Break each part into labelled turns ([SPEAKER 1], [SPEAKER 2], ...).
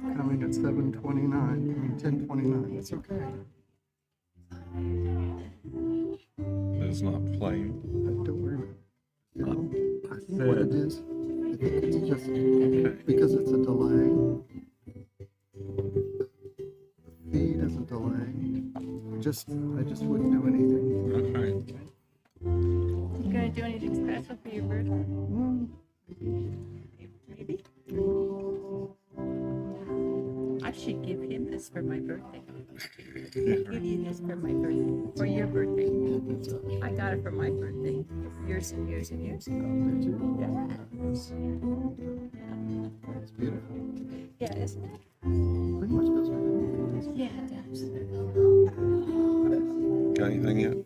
[SPEAKER 1] coming at 7:29, I mean 10:29, that's okay.
[SPEAKER 2] It's not playing.
[SPEAKER 1] Don't worry about it. You know, I think
[SPEAKER 2] said-
[SPEAKER 1] what it is, I think it's just
[SPEAKER 2] Okay.
[SPEAKER 1] because it's a delay. The feed is a delay. I just wouldn't do anything.
[SPEAKER 2] Okay.
[SPEAKER 3] You gonna do anything special for your birthday?
[SPEAKER 1] Mm,
[SPEAKER 3] Maybe. I should give him this for my birthday. Give you this for my birthday, for your birthday.
[SPEAKER 1] it's,
[SPEAKER 3] I got it for my birthday years and years and years ago.
[SPEAKER 1] did you?
[SPEAKER 3] Yeah.
[SPEAKER 1] It's beautiful.
[SPEAKER 3] Yeah, isn't it?
[SPEAKER 1] Pretty much goes with it.
[SPEAKER 3] Yeah, it does.
[SPEAKER 2] Got anything yet?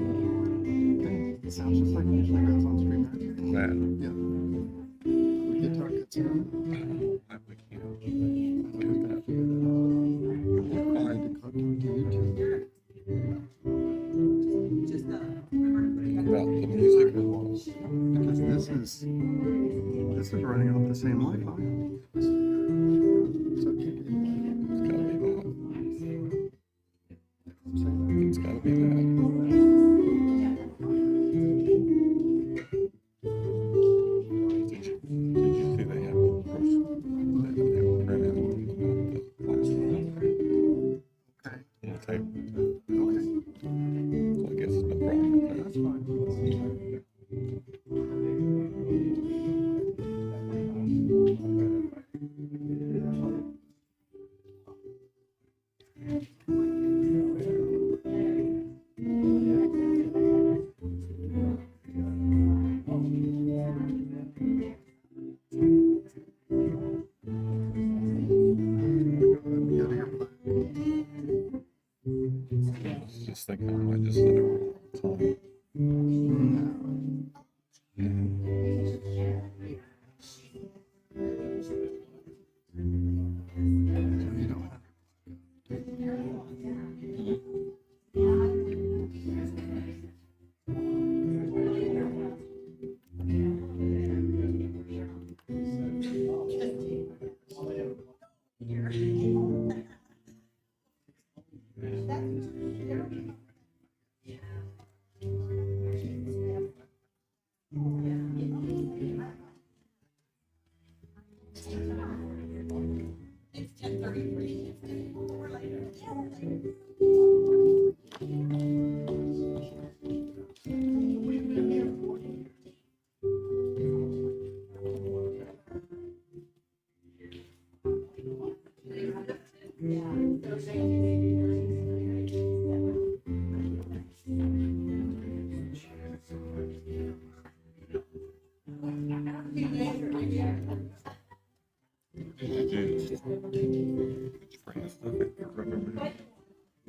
[SPEAKER 1] Okay, it sounds just like it usually does on Stream Magic.
[SPEAKER 2] That.
[SPEAKER 1] Yeah. The guitar gets
[SPEAKER 2] I we can't do that.
[SPEAKER 1] I had to go to YouTube.
[SPEAKER 2] About the music.
[SPEAKER 1] Because this is running off the same Wi-Fi. So it can't get any
[SPEAKER 2] It's gotta be that.
[SPEAKER 1] better.
[SPEAKER 2] It's gotta be that. Did you see they have a brochure that they have printed about the classroom
[SPEAKER 1] Okay.
[SPEAKER 2] on the table?
[SPEAKER 1] Okay.
[SPEAKER 2] So I guess it's no problem with
[SPEAKER 1] That's
[SPEAKER 2] that.
[SPEAKER 1] fine. Go to your plan.
[SPEAKER 2] I was just thinking I might just let it roll all the time.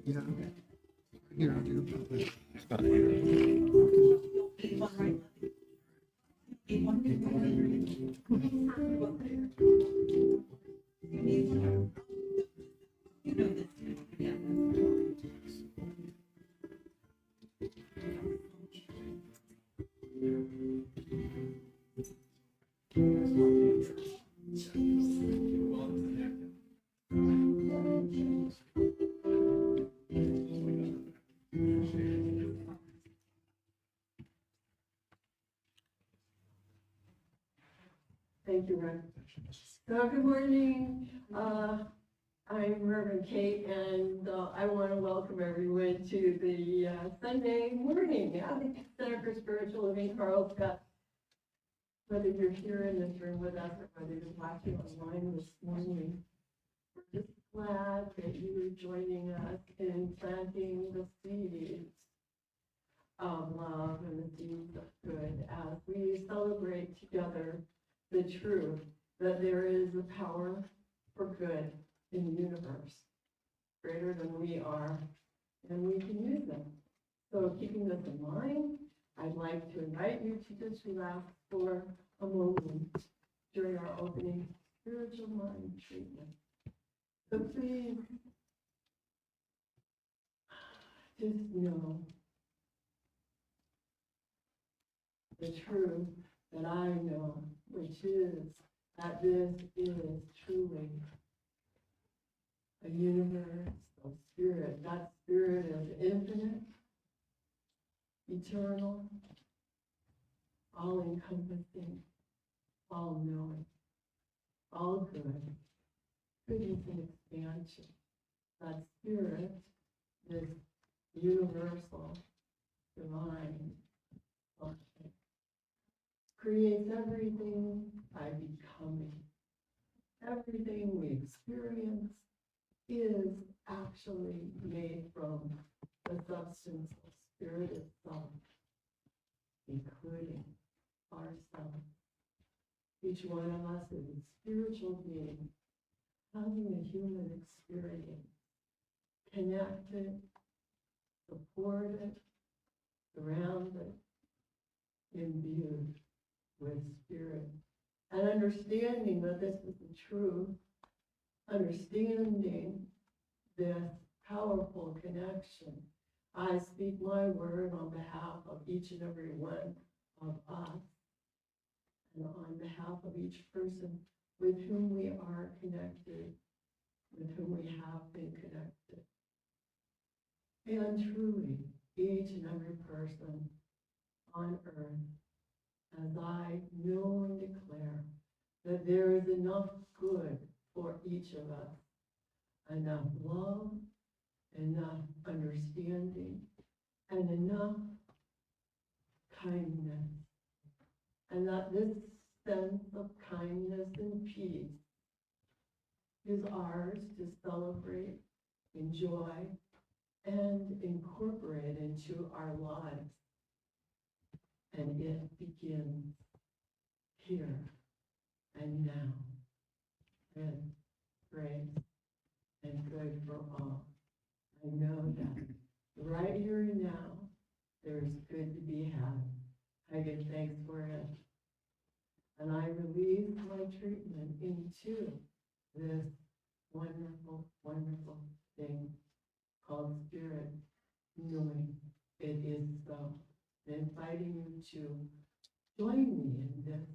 [SPEAKER 1] You don't have Yeah. Here, I'll do it.
[SPEAKER 2] It's not here.
[SPEAKER 4] Thank you, Ron. Good morning. I'm Reverend Kate, and I want to welcome everyone to the Sunday morning at the Center for Spiritual Living Carl Scott whether you're here in this room with us or whether you're watching online this morning. We're just glad that you are joining us in planting the seeds of love and the seeds of good as we celebrate together the truth that there is a power for good in the universe, greater than we are, and we can use them. So keeping this in mind, I'd like to invite you to just relax for a moment during our opening spiritual mind treatment. So please just know the truth that I know, which is that this is truly a universe of spirit. That spirit is infinite, eternal, all-encompassing, all-knowing, all good, goodness and expansion. That spirit is universal, divine, function. Creates everything by becoming. Everything we experience is actually made from the substance of spirit itself, including ourselves. Each one of us is a spiritual being having a human experience, connected, supported, surrounded, imbued with spirit. And understanding that this is the truth, understanding this powerful connection, I speak my word on behalf of each and every one of us, and on behalf of each person with whom we are connected, with whom we have been connected. And truly, each and every person on earth, as I know and declare that there is enough good for each of us, enough love, enough understanding, and enough kindness. And that this sense of kindness and peace is ours to celebrate, enjoy, and incorporate into our lives. And it begins here and now with grace and good for all. I know that right here and now, there's good to be had. I give thanks for it. And I release my treatment into this wonderful, wonderful thing called spirit, knowing it is so. Inviting you to join me in this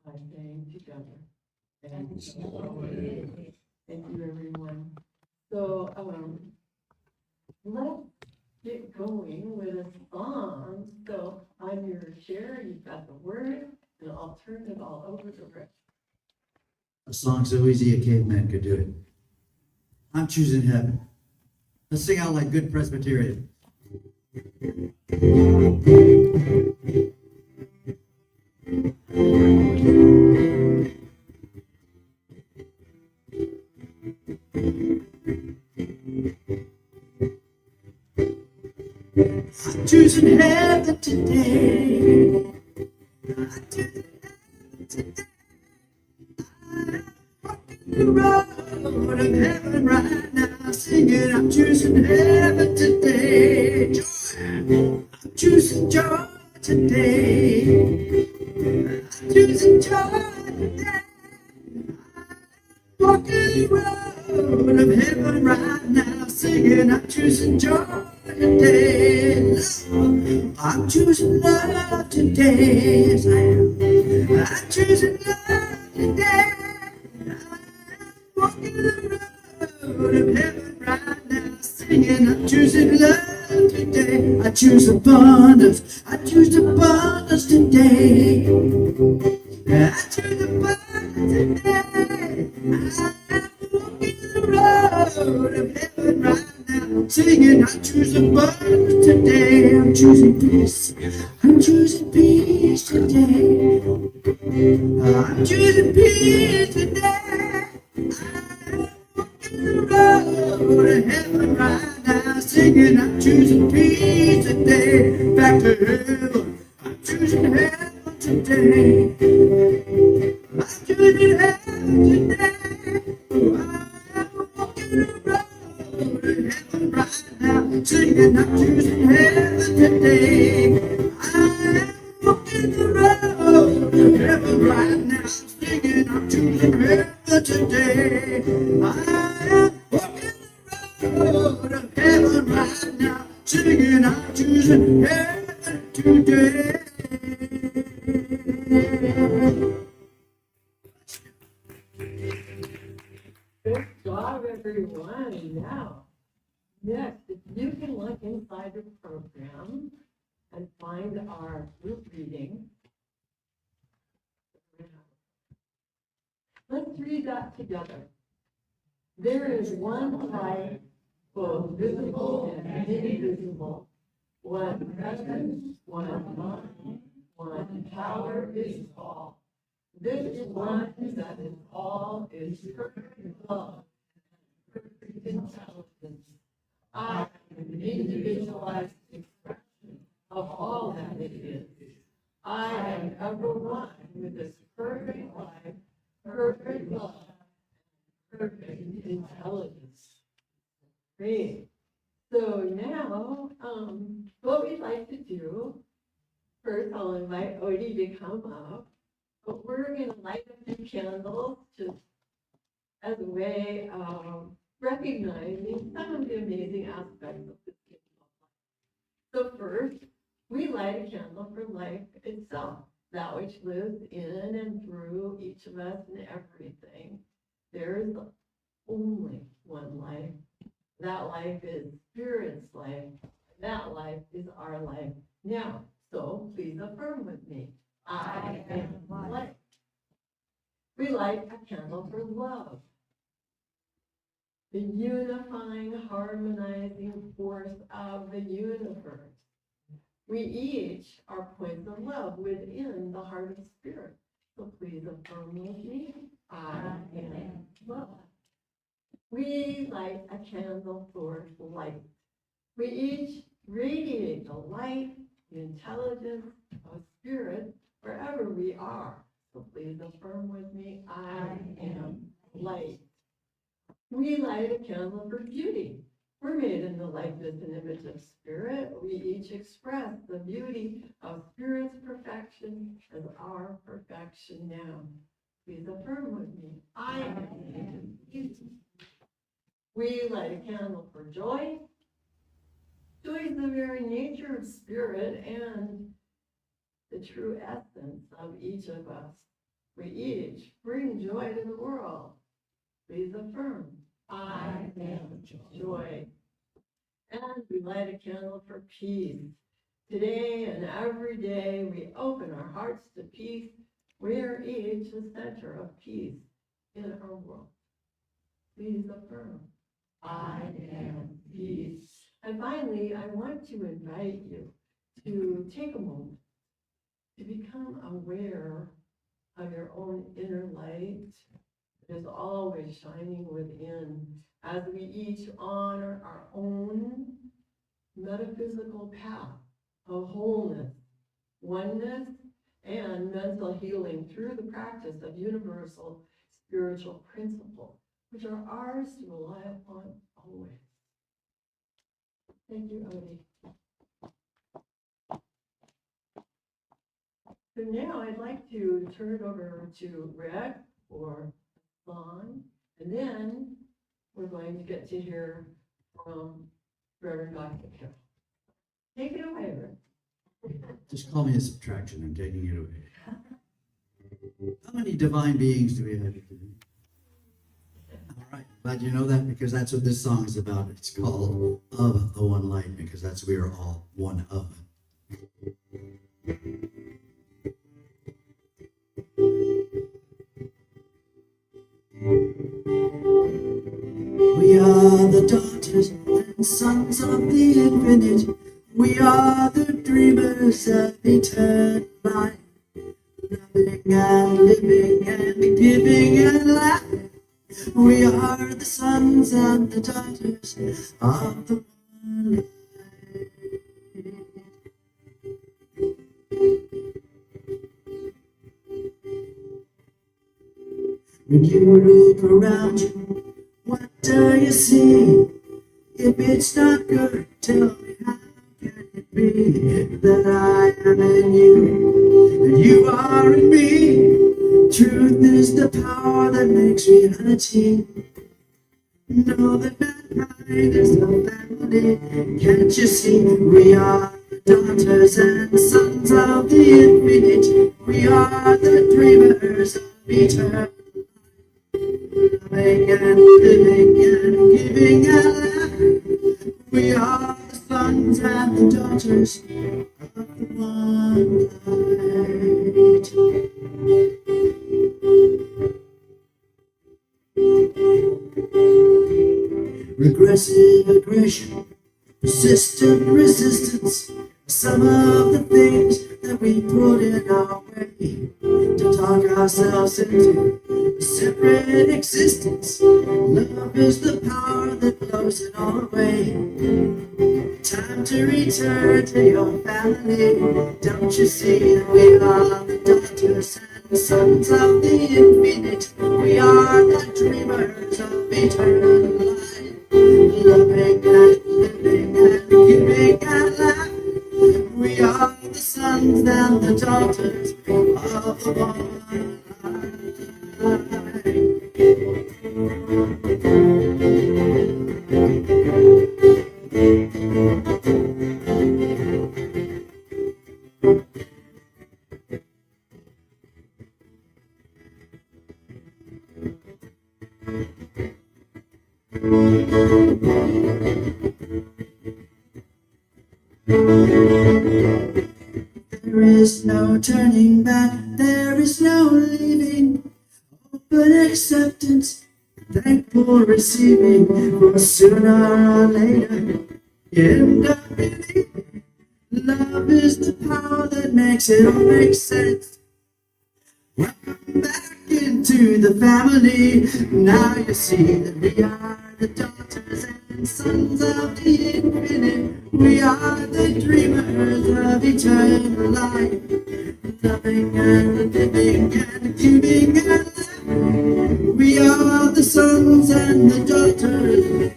[SPEAKER 4] by saying together. Thank you. Thank you, everyone. So let's get going with a song. So on your chair, you've got the word, and I'll turn it all over to Rick.
[SPEAKER 5] A song so easy a caveman could do it. I'm choosing heaven. Let's sing out like good Presbyterian. I'm choosing heaven today. I'm choosing heaven today. I'm walking the road of heaven right now, singing. I'm choosing heaven today. Joy. I'm choosing joy today. I'm choosing joy today. I'm walking the road of heaven right now, singing. I'm choosing joy today. I'm choosing love today. Yes, I am. I'm choosing love today. I'm walking the road of heaven right now, singing. I'm choosing love today. I choose abundance. I choose abundance today. I choose abundance today. I'm walking the road of heaven right now, singing. I choose abundance today. I'm choosing peace. I'm choosing peace today. I'm choosing peace today. I'm walking the road to heaven right now, singing. I'm choosing peace today. Back to heaven. I'm choosing heaven today. I'm choosing heaven today. I'm walking the road to heaven right now, singing. I'm choosing heaven today. I'm walking the road to heaven right now, singing. I'm choosing heaven today. I'm walking the road to heaven right now, singing. I'm choosing heaven today.
[SPEAKER 4] Good job, everyone. Now, next, if you can look inside the program and find our group reading. Let's read that together. There is one light, both visible and invisible. One presence, one mind, one power is all. This one that is all is perfect love, perfect intelligence. I am an individualized expression of all that it is. I am ever one with this perfect life, perfect love, perfect intelligence. Great. So now, what we'd like to do, first I'll invite Odie to come up, but we're gonna light a few candles just as a way of recognizing some of the amazing aspects of this gift of life. So first, we light a candle for life itself, that which lives in and through each of us and everything. There is only one life. That life is Spirit's life. That life is our life now. So please affirm with me. I am life. We light a candle for love, the unifying, harmonizing force of the universe. We each are points of love within the heart of Spirit. So please affirm with me. I am love. We light a candle for light. We each radiate the light, the intelligence of Spirit wherever we are. So please affirm with me, I am light. We light a candle for beauty. We're made in the likeness and image of Spirit. We each express the beauty of Spirit's perfection as our perfection now. Please affirm with me, I am beauty. We light a candle for joy. Joy is the very nature of Spirit and the true essence of each of us. We each bring joy to the world. Please affirm, I am joy. And we light a candle for peace. Today and every day we open our hearts to peace. We are each the center of peace in our world. Please affirm, I am peace. And finally, I want to invite you to take a moment to become aware of your own inner light that is always shining within as we each honor our own metaphysical path of wholeness, oneness, and mental healing through the practice of universal spiritual principles, which are ours to rely upon always. Thank you, Odie. So now I'd like to turn it over to Rick or Vaughn, and then we're going to get to hear from Reverend Dr. Carroll. Take it away, Rick.
[SPEAKER 5] Just call me a subtraction. I'm taking it away. How many divine beings do we have? All right, glad you know that, because that's what this song is about. It's called Of the One Light, because that's we are all one of. We are the daughters and sons of the infinite. We are the dreamers of eternal life. Loving and living and giving and laughing. We are the sons and the daughters of the one. When you look around you, what do you see? If it's not good, tell me how can it be that I am in you and you are in me? Truth is the power that makes reality. Know that mankind is a family. Can't you see we are the daughters and sons of the infinite? We are the dreamers of eternal. Loving and living and giving and laughing. We are the sons and the daughters of the one light. Regressive aggression, persistent resistance, some of the things that we put in our way to talk ourselves into a separate existence. Love is the power that blows it all away. Time to return to your family. Don't you see that we are the daughters and sons of the infinite? We are the dreamers of eternal life. Loving and living and giving and laughing. We are the sons and the daughters of the one. There is no turning back, there is no leaving. Open acceptance, thankful receiving. For sooner or later, you end up believing. Love is the power that makes it all make sense. Welcome back into the family. Now you see that we are the daughters and sons of the infinite. We are the dreamers of eternal life. Loving and living and giving and laughing. We are the sons and the daughters.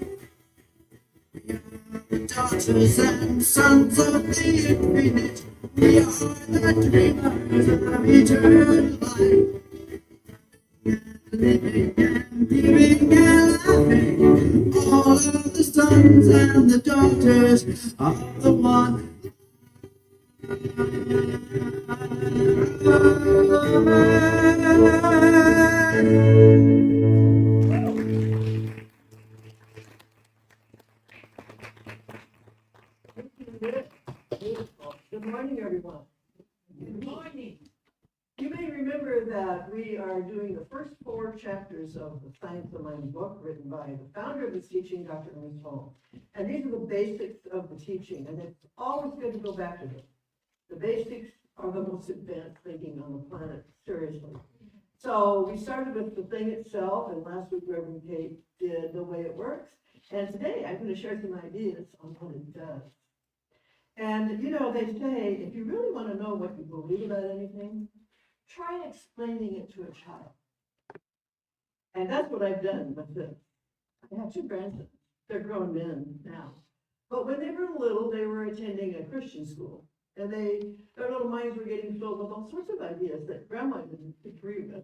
[SPEAKER 5] We are the daughters and sons of the infinite. We are the dreamers of eternal life. Living and giving and laughing. All of the sons and the daughters of the one.
[SPEAKER 4] Good morning, everyone. Good morning. You may remember that we are doing the first 4 chapters of the Science of Mind book written by the founder of this teaching, Dr. Ernest Holmes. And these are the basics of the teaching, and it's always good to go back to them. The basics are the most advanced thinking on the planet, seriously. So we started with the thing itself, and last week Reverend Kate did the way it works. And today I'm going to share some ideas on what it does. And, you know, they say, if you really want to know what you believe about anything, try explaining it to a child. And that's what I've done with this. I have 2 grandsons. They're grown men now. But when they were little, they were attending a Christian school. And their little minds were getting filled with all sorts of ideas that grandma didn't agree with.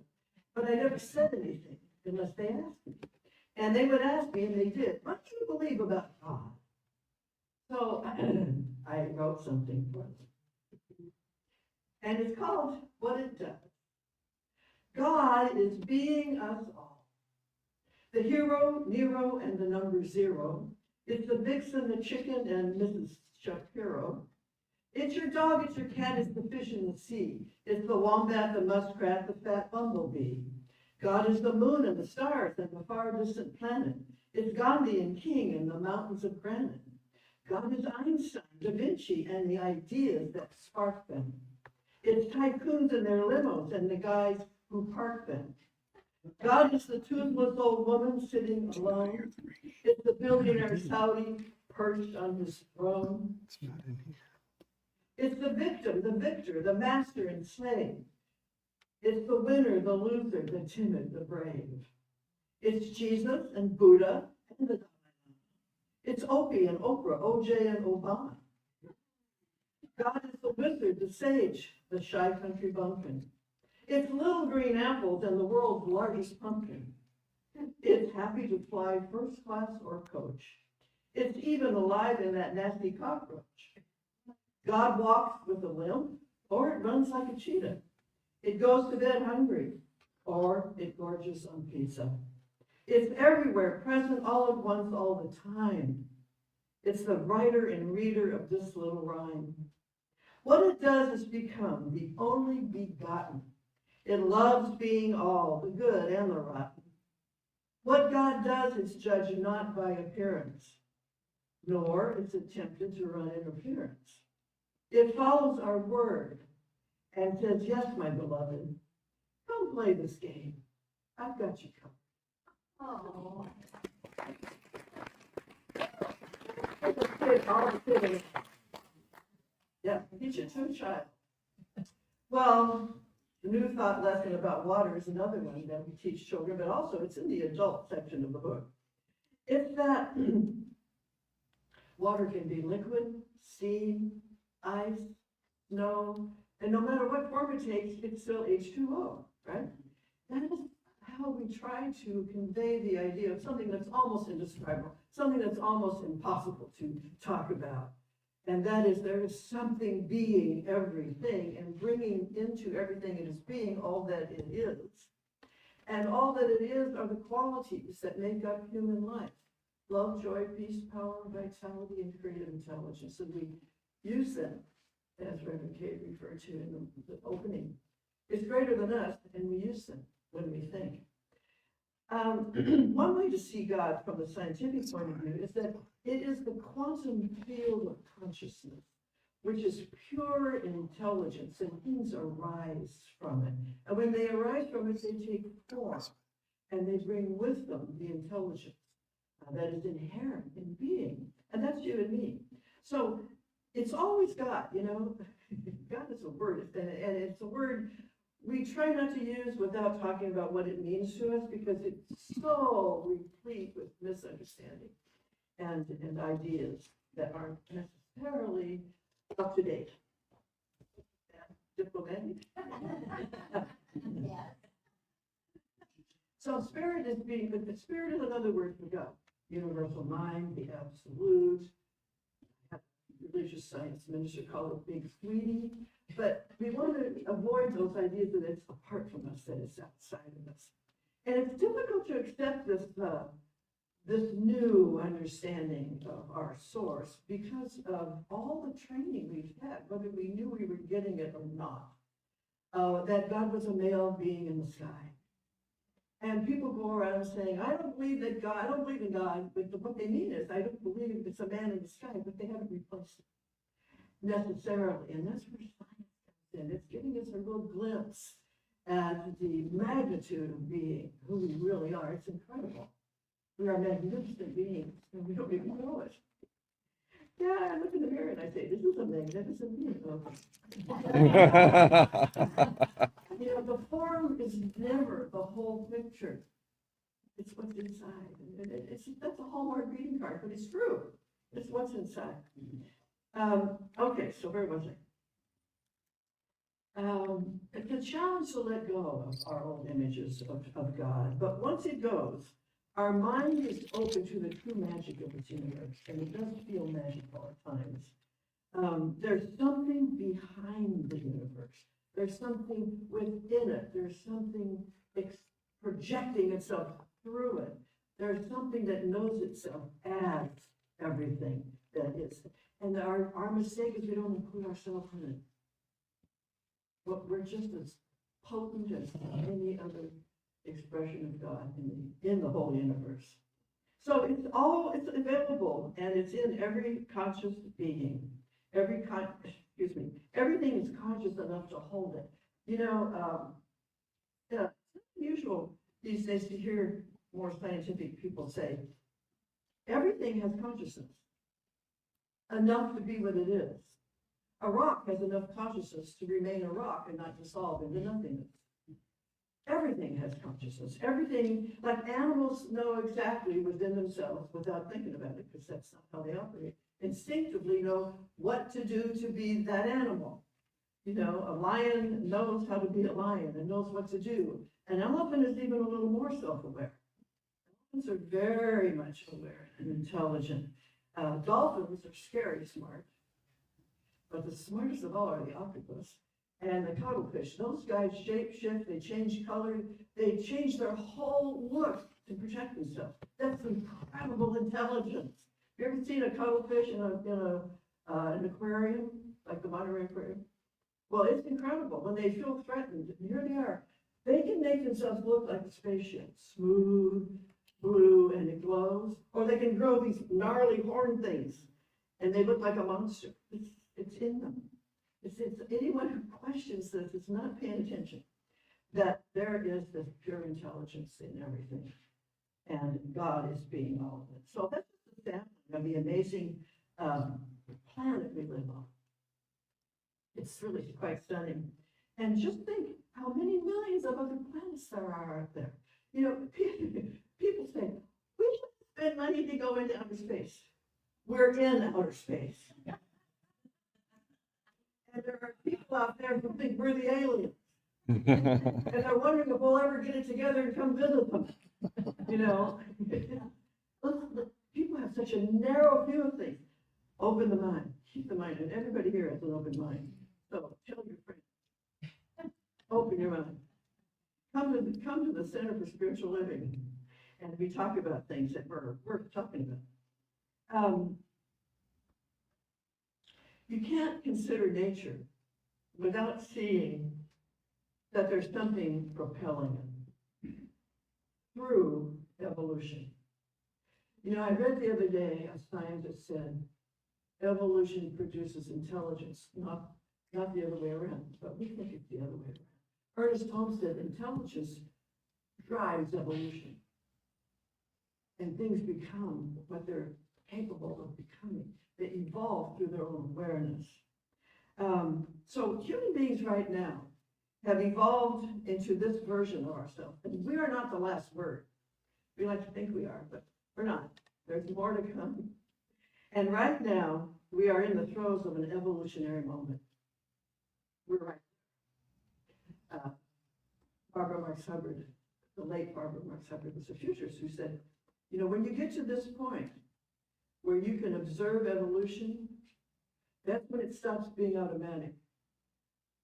[SPEAKER 4] But I never said anything unless they asked me. And they would ask me, and they did, what do you believe about God? So I wrote something for them. And it's called What It Does. God is being us all. The hero, Nero, and the number 0. It's the vixen, the chicken, and Mrs. Shapiro. It's your dog, it's your cat, it's the fish in the sea. It's the wombat, the muskrat, the fat bumblebee. God is the moon and the stars and the far distant planet. It's Gandhi and King and the mountains of granite. God is Einstein, Da Vinci, and the ideas that spark them. It's tycoons in their limos and the guys who park them. God is the toothless old woman sitting alone. It's the billionaire Saudi perched on his throne.
[SPEAKER 1] It's not in here.
[SPEAKER 4] It's the victim, the victor, the master and slave. It's the winner, the loser, the timid, the brave. It's Jesus and Buddha and the Dalai Lama. It's Opie and Oprah, OJ and Obama. God is the wizard, the sage, the shy country bumpkin. It's little green apples and the world's largest pumpkin. It's happy to fly first class or coach. It's even alive in that nasty cockroach. God walks with a limp, or it runs like a cheetah. It goes to bed hungry, or it gorges on pizza. It's everywhere, present all at once, all the time. It's the writer and reader of this little rhyme. What it does is become the only begotten. It loves being all, the good and the rotten. What God does is judge not by appearance, nor is it tempted to run interference. It follows our word and says, yes, my beloved, come play this game. I've got you covered. Yeah, teach it to a child. Well, the New Thought lesson about water is another one that we teach children, but also it's in the adult section of the book. It's that water can be liquid, steam, ice, snow, and no matter what form it takes, it's still H2O, right? That is how we try to convey the idea of something that's almost indescribable, something that's almost impossible to talk about. And that is, there is something being everything and bringing into everything it is being all that it is. And all that it is are the qualities that make up human life. Love, joy, peace, power, vitality, and creative intelligence. And we use them, as Reverend Kate referred to in the opening. It's greater than us, and we use them when we think. One way to see God from the scientific point of view is that it is the quantum field of consciousness, which is pure intelligence, and things arise from it. And when they arise from it, they take form, and they bring with them the intelligence that is inherent in being, and that's you and me. So it's always God, you know. God is a word, and it's a word we try not to use without talking about what it means to us, because it's so replete with misunderstanding and ideas that aren't necessarily up to date. Diplomatic. So spirit is being, but the spirit is another word for God. Universal mind, the absolute. Religious science minister call it Big Sweetie, but we want to avoid those ideas that it's apart from us, that it's outside of us. And it's difficult to accept this this new understanding of our source because of all the training we've had, whether we knew we were getting it or not, that God was a male being in the sky. And people go around saying, I don't believe in God, but what they mean is, I don't believe it's a man in the sky, but they haven't replaced it necessarily. And that's where science comes in. It's giving us a real glimpse at the magnitude of being, who we really are. It's incredible. We are magnificent beings, and we don't even know it. Yeah, I look in the mirror and I say, this is a magnificent being. You know, the form is never the whole picture. It's what's inside. And that's a Hallmark greeting card, but it's true. It's what's inside. Okay, so where was I? It's a challenge to let go of our old images of God. But once it goes, our mind is open to the true magic of its universe, and it does feel magical at times. There's something behind the universe. There's something within it. There's something projecting itself through it. There's something that knows itself as everything that is. And our mistake is we don't include ourselves in it. But we're just as potent as any other expression of God in the whole universe. So it's available, and it's in every conscious being, every everything is conscious enough to hold it. You know, it's unusual these days to hear more scientific people say, everything has consciousness, enough to be what it is. A rock has enough consciousness to remain a rock and not dissolve into nothingness. Everything has consciousness. Everything, like animals know exactly within themselves without thinking about it, because that's not how they operate. Instinctively know what to do to be that animal. You know, a lion knows how to be a lion and knows what to do. An elephant is even a little more self-aware. Elephants are very much aware and intelligent. Dolphins are scary smart, but the smartest of all are the octopus and the cuttlefish. Those guys shape shift, they change color, they change their whole look to protect themselves. That's incredible intelligence. You ever seen a cuttlefish in an aquarium, like the Monterey Aquarium? Well, it's incredible. When they feel threatened, and here they are, they can make themselves look like a spaceship, smooth, blue, and it glows. Or they can grow these gnarly horn things, and they look like a monster. It's in them. It's anyone who questions this is not paying attention, that there is this pure intelligence in everything, and God is being all of it. So that's just a sampling of the amazing planet we live on. It's really quite stunning. And just think how many millions of other planets there are out there. You know, people say, we should spend money to go into outer space. We're in outer space. And there are people out there who think we're the aliens. And they're wondering if we'll ever get it together and come visit them. You know, people have such a narrow view of things. Open the mind, keep the mind, and everybody here has an open mind. So tell your friends, open your mind. Come to the Center for Spiritual Living, and we talk about things that we're talking about. You can't consider nature without seeing that there's something propelling it through evolution. You know, I read the other day a scientist said, evolution produces intelligence, not the other way around, but we think it's the other way around. Ernest Holmes said, intelligence drives evolution, and things become what they're capable of becoming. They evolve through their own awareness. So human beings right now have evolved into this version of ourselves, and we are not the last word. We like to think we are, but we're not. There's more to come. And right now, we are in the throes of an evolutionary moment. We're right. Barbara Marx Hubbard, the late Barbara Marx Hubbard, was a futurist who said, you know, when you get to this point where you can observe evolution, that's when it stops being automatic.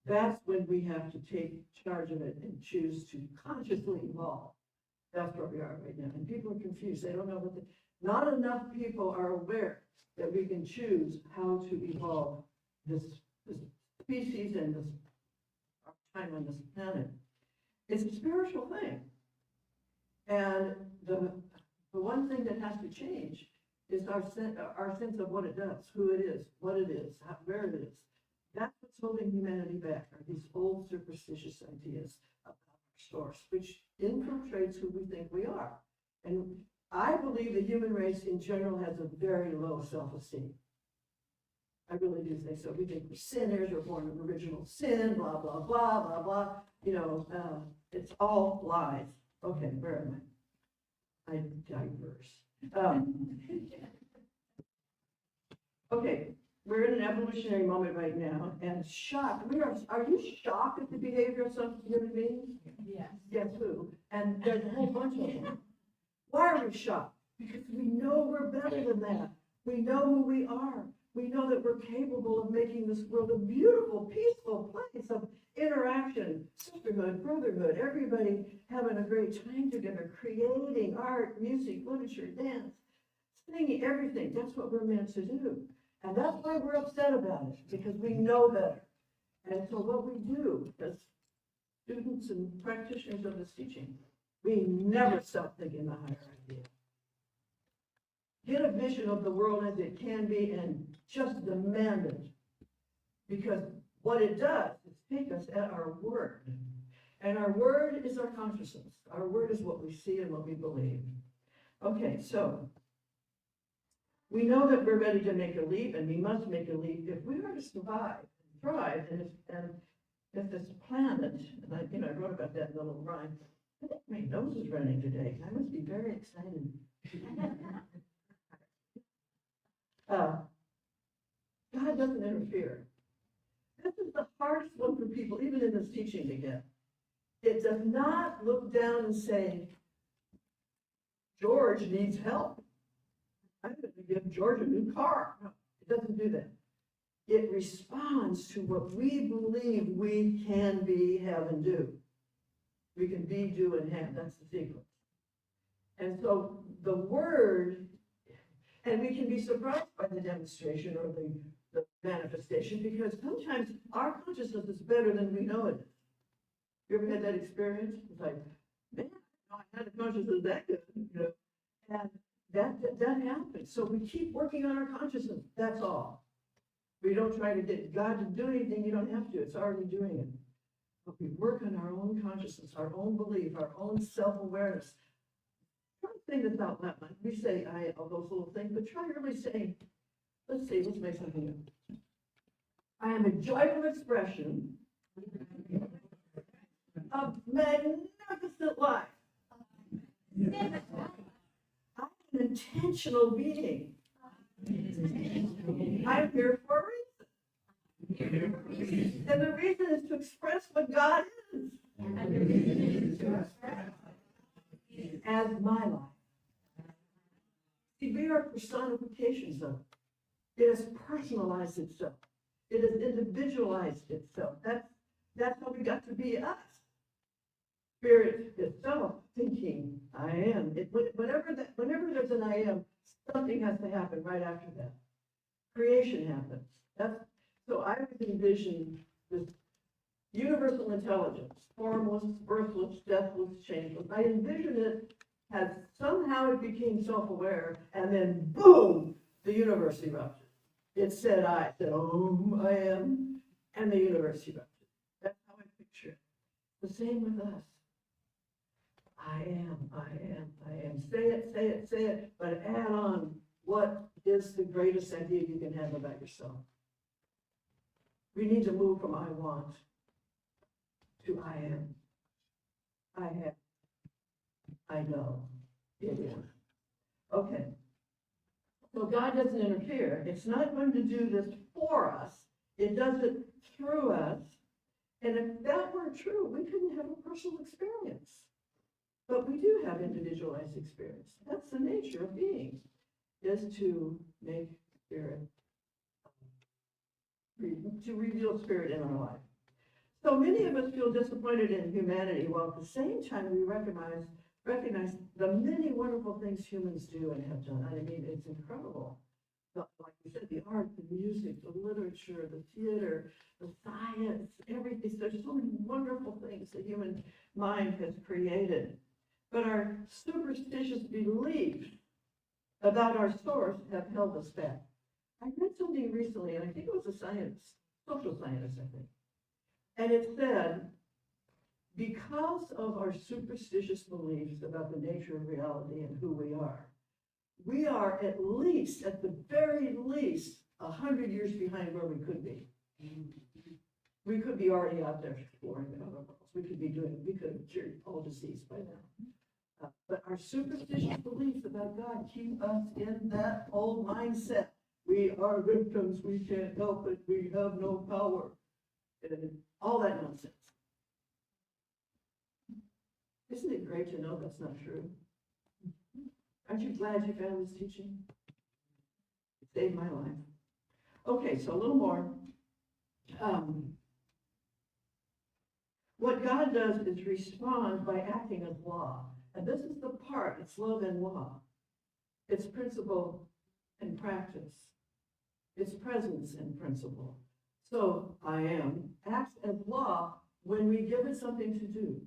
[SPEAKER 4] That's when we have to take charge of it and choose to consciously evolve. That's where we are right now. And people are confused. They don't know what not enough people are aware that we can choose how to evolve this species and this our time on this planet. It's a spiritual thing. And the one thing that has to change is our sense of what it does, who it is, what it is, where it is. That's what's holding humanity back, are these old superstitious ideas about our source, which infiltrates who we think we are. And I believe the human race in general has a very low self-esteem. I really do think so. We think we're sinners, we're born of original sin, blah, blah, blah, blah, blah. You know, it's all lies. Okay, where am I? I diverse. Okay, we're in an evolutionary moment right now, and shocked. Are you shocked at the behavior of some human beings?
[SPEAKER 3] Yes.
[SPEAKER 4] Guess who? And there's a whole bunch of them. Why are we shocked? Because we know we're better than that. We know who we are. We know that we're capable of making this world a beautiful, peaceful place of interaction, sisterhood, brotherhood, everybody having a great time together, creating art, music, literature, dance, singing, everything. That's what we're meant to do. And that's why we're upset about it, because we know better. And so what we do as students and practitioners of this teaching, we never stop thinking the higher idea. Get a vision of the world as it can be and just demand it. Because what it does is take us at our word. And our word is our consciousness. Our word is what we see and what we believe. Okay, so we know that we're ready to make a leap, and we must make a leap if we are to survive and thrive. And if this planet, and I wrote about that in the little rhyme. I think my nose is running today. I must be very excited. God doesn't interfere. This is the hardest one for people, even in this teaching, to get. It does not look down and say, George needs help. I'm going to give George a new car. No, it doesn't do that. It responds to what we believe we can be, have, and do. We can be, do, and have. That's the sequence. And so the word, and we can be surprised by the demonstration or the manifestation, because sometimes our consciousness is better than we know it is. You ever had that experience? It's like, man, I had a consciousness that good, and that happens. So we keep working on our consciousness. That's all. We don't try to get God to do anything. You don't have to. It's already doing it. But we work on our own consciousness, our own belief, our own self-awareness. Try to say this out loud. We say all those little things, but try really saying, let's make something up. I am a joyful expression of magnificent life. I'm an intentional being. I'm here for a reason. And the reason is to express what God is. As my life. See, we are personifications of it. It has personalized itself. It has individualized itself. That's how we got to be us. Spirit itself thinking, I am. Whenever there's an I am, something has to happen right after that. Creation happens. So I would envision this universal intelligence, formless, birthless, deathless, changeless. I envision it as somehow it became self-aware, and then boom, the universe erupted. It said I said, I am, and the universe erupted. That's how I picture it. The same with us. I am. Say it, but add on what is the greatest idea you can have about yourself. We need to move from I want to I am. I have. I know. It is. Okay. So God doesn't interfere. It's not going to do this for us. It does it through us. And if that were true, we couldn't have a personal experience. But we do have individualized experience. That's the nature of being, is to make spirit, to reveal spirit in our life. So many of us feel disappointed in humanity, while at the same time we recognize the many wonderful things humans do and have done. I mean, it's incredible. Like we said, the art, the music, the literature, the theater, the science, everything. There's so many wonderful things the human mind has created. But our superstitious beliefs about our source have held us back. I read something recently, and I think it was a scientist, social scientist, I think. And it said, because of our superstitious beliefs about the nature of reality and who we are at least, at the very least, 100 years behind where we could be. We could be already out there exploring the other worlds. We could have cured all disease by now. But our superstitious beliefs about God keep us in that old mindset. We are victims, we can't help it, we have no power. And all that nonsense. Isn't it great to know that's not true? Aren't you glad you found this teaching? It saved my life. Okay, so a little more. What God does is respond by acting as law. And this is the part, it's love and law. It's principle and practice. It's presence and principle. So I am acts as law when we give it something to do,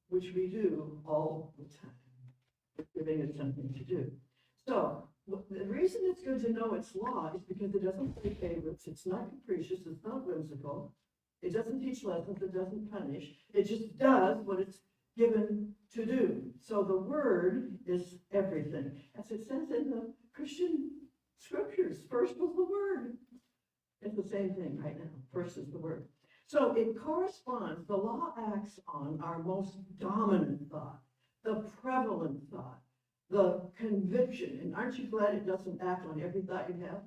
[SPEAKER 4] which we do all the time. We're giving it something to do. So The reason it's good to know its law is because it doesn't play favorites, it's not capricious, it's not whimsical. It doesn't teach lessons, it doesn't punish, it just does what it's given to do. So the word is everything. As it says in the Christian scriptures, first was the word. It's the same thing right now, first is the word. So it corresponds, the law acts on our most dominant thought, the prevalent thought, the conviction. And aren't you glad it doesn't act on every thought you have?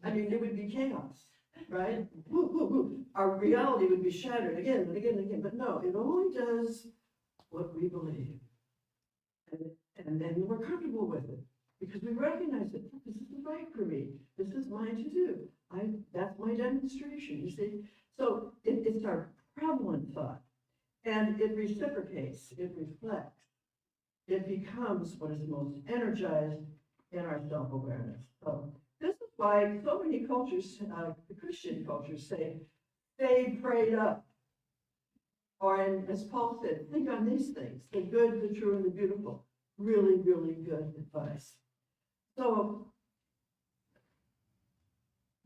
[SPEAKER 4] I mean, it would be chaos, right? Woo, woo, woo. Our reality would be shattered again and again and again. But no, it only does what we believe. And then we're comfortable with it because we recognize it. This is right for me. This is mine to do. That's my demonstration, you see? So it's our prevalent thought. And it reciprocates, it reflects. It becomes what is most energized in our self-awareness. So this is why so many cultures, the Christian cultures say, stay prayed up. Or as Paul said, think on these things, the good, the true, and the beautiful. Really, really good advice. So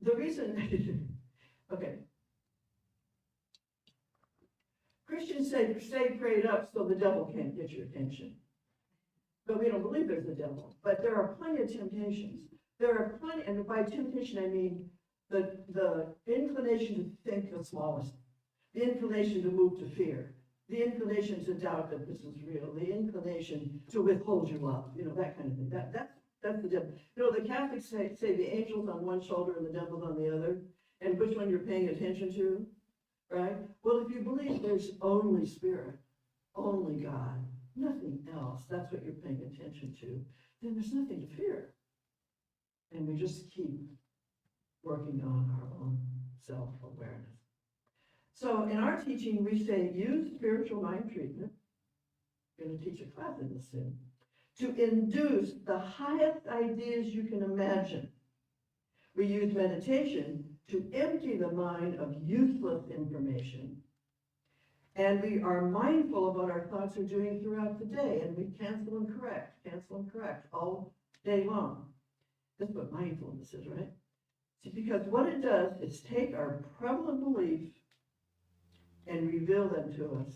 [SPEAKER 4] the reason, okay. Christians say, stay prayed up so the devil can't get your attention. But we don't believe there's a devil. But there are plenty of temptations. There are plenty, and by temptation I mean the inclination to think the smallest, the inclination to move to fear, the inclination to doubt that this is real, the inclination to withhold your love, that kind of thing. That's the devil. The Catholics say the angel's on one shoulder and the devil's on the other, and which one you're paying attention to, right? Well, if you believe there's only spirit, only God, nothing else, that's what you're paying attention to, then there's nothing to fear. And we just keep working on our own self-awareness. So in our teaching, we say use spiritual mind treatment. We're going to teach a class in this soon. To induce the highest ideas you can imagine. We use meditation to empty the mind of useless information. And we are mindful of what our thoughts are doing throughout the day, and we cancel and correct all day long. That's what mindfulness is, right? See, because what it does is take our prevalent beliefs and reveal them to us.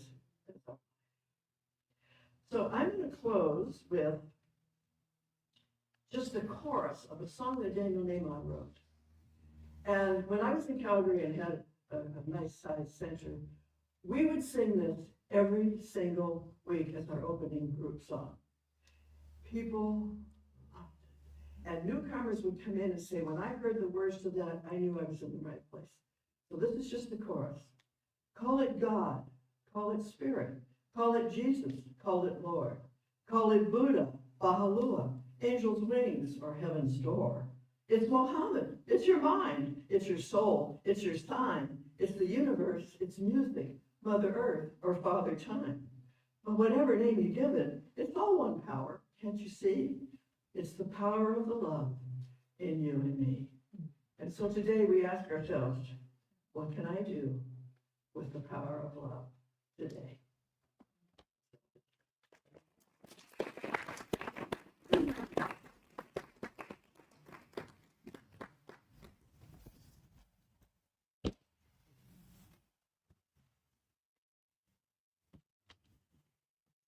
[SPEAKER 4] So I'm going to close with just the chorus of a song that Daniel Nahman wrote. And when I was in Calgary and had a nice sized center, we would sing this every single week as our opening group song. People loved it. And newcomers would come in and say, when I heard the words to that, I knew I was in the right place. So this is just the chorus. Call it God, call it Spirit, call it Jesus, call it Lord, call it Buddha, Baha'u'llah, angel's wings, or heaven's door. It's Mohammed, it's your mind, it's your soul, it's your sign, it's the universe, it's music, Mother Earth, or Father Time. But whatever name you give it, it's all one power, can't you see? It's the power of the love in you and me. And so today we ask ourselves, what can I do with the power of love today?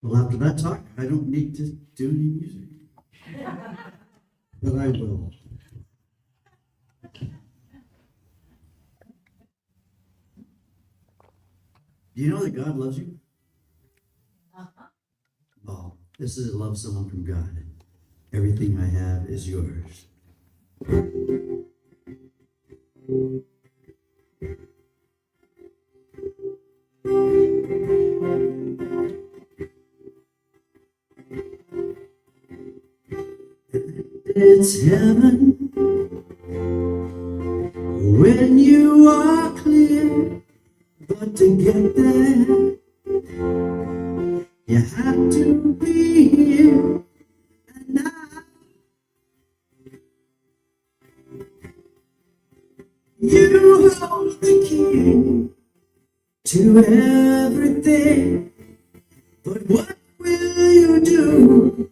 [SPEAKER 5] Well, after that talk, I don't need to do any music. But I will. Do you know that God loves you? Oh, this is a love song from God. Everything I have is yours. It's heaven when you are clear, but to get there, you have to be here and now. You hold the key to everything, but what will you do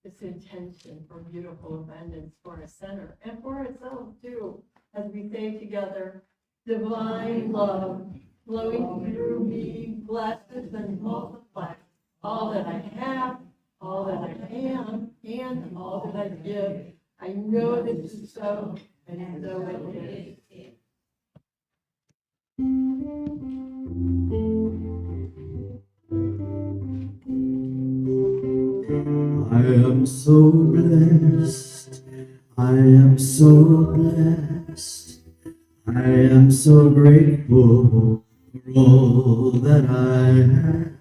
[SPEAKER 4] this intention for beautiful abundance for our center and for ourselves too, as we say together, divine love flowing through me, blesses and multiplies all that I have, all that I am, and all that I give. I know this is so, and so it is.
[SPEAKER 5] I am so blessed. I am so blessed. I am so grateful for all that I have.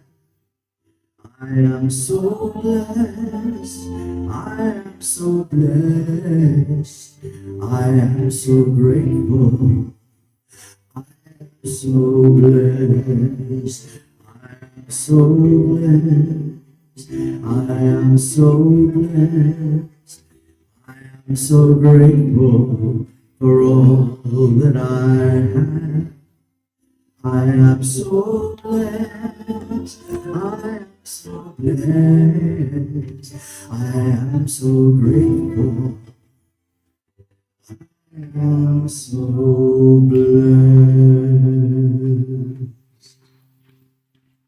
[SPEAKER 5] I am so blessed. I am so blessed. I am so grateful. I am so blessed. I am so blessed. I am so blessed. I am so grateful for all that I have. I am so blessed. I am so blessed. I am so grateful. I am so blessed.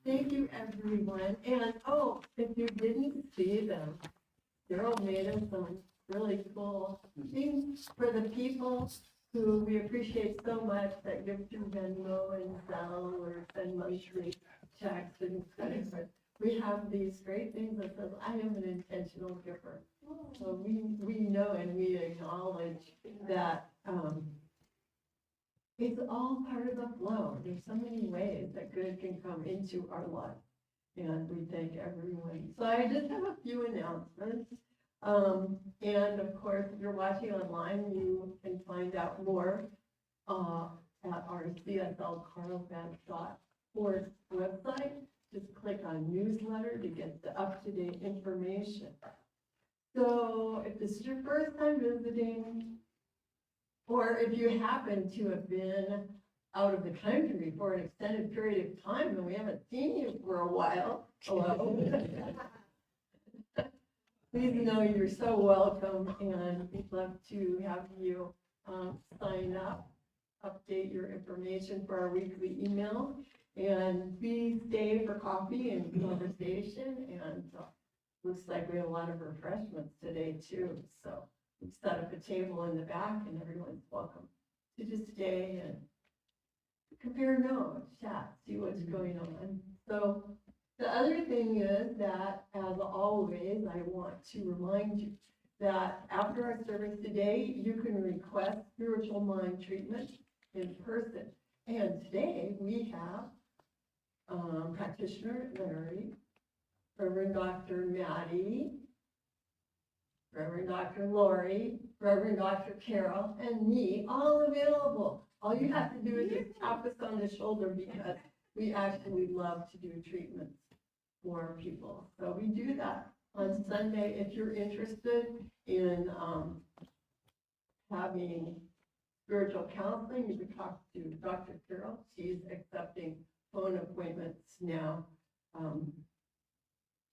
[SPEAKER 4] Thank you, everyone. And oh, if you didn't see them, Daryl made us some really cool things for the people who we appreciate so much that give through Venmo and Zelle or send monthly checks and credit cards. We have these great things that says, I am an intentional giver. So we know and we acknowledge that it's all part of the flow. There's so many ways that good can come into our life. And we thank everyone. So I just have a few announcements. And of course, if you're watching online, you can find out more at our CSLCarlsbad.org website. Just click on newsletter to get the up-to-date information. So if this is your first time visiting, or if you happen to have been out of the country for an extended period of time and we haven't seen you for a while, hello. Please know you're so welcome, and we'd love to have you sign up, update your information for our weekly email, and please stay for coffee and conversation. And looks like we have a lot of refreshments today too. So we set up a table in the back, and everyone's welcome to just stay and compare notes, chat, see what's going on. So the other thing is that, as always, I want to remind you that after our service today, you can request spiritual mind treatment in person. And today we have practitioner Larry, Reverend Dr. Maddie, Reverend Dr. Lori, Reverend Dr. Carol, and me, all available. All you have to do is just tap us on the shoulder, because we actually love to do treatments for people. So we do that on Sunday. If you're interested in having spiritual counseling, you can talk to Dr. Carol. She's accepting phone appointments now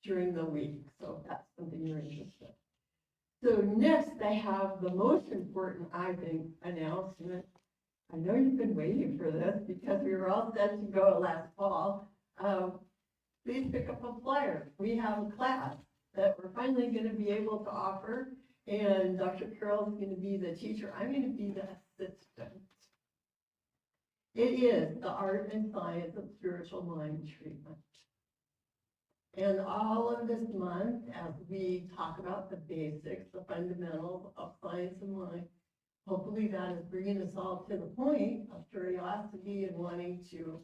[SPEAKER 4] during the week. So if that's something you're interested in. So next, I have the most important, I think, announcement. I know you've been waiting for this because we were all set to go last fall. Please pick up a flyer. We have a class that we're finally going to be able to offer, and Dr. Carroll is going to be the teacher. I'm going to be the assistant. It is the art and science of spiritual mind treatment. And all of this month, as we talk about the basics, the fundamentals of science and mind, hopefully that is bringing us all to the point of curiosity and wanting to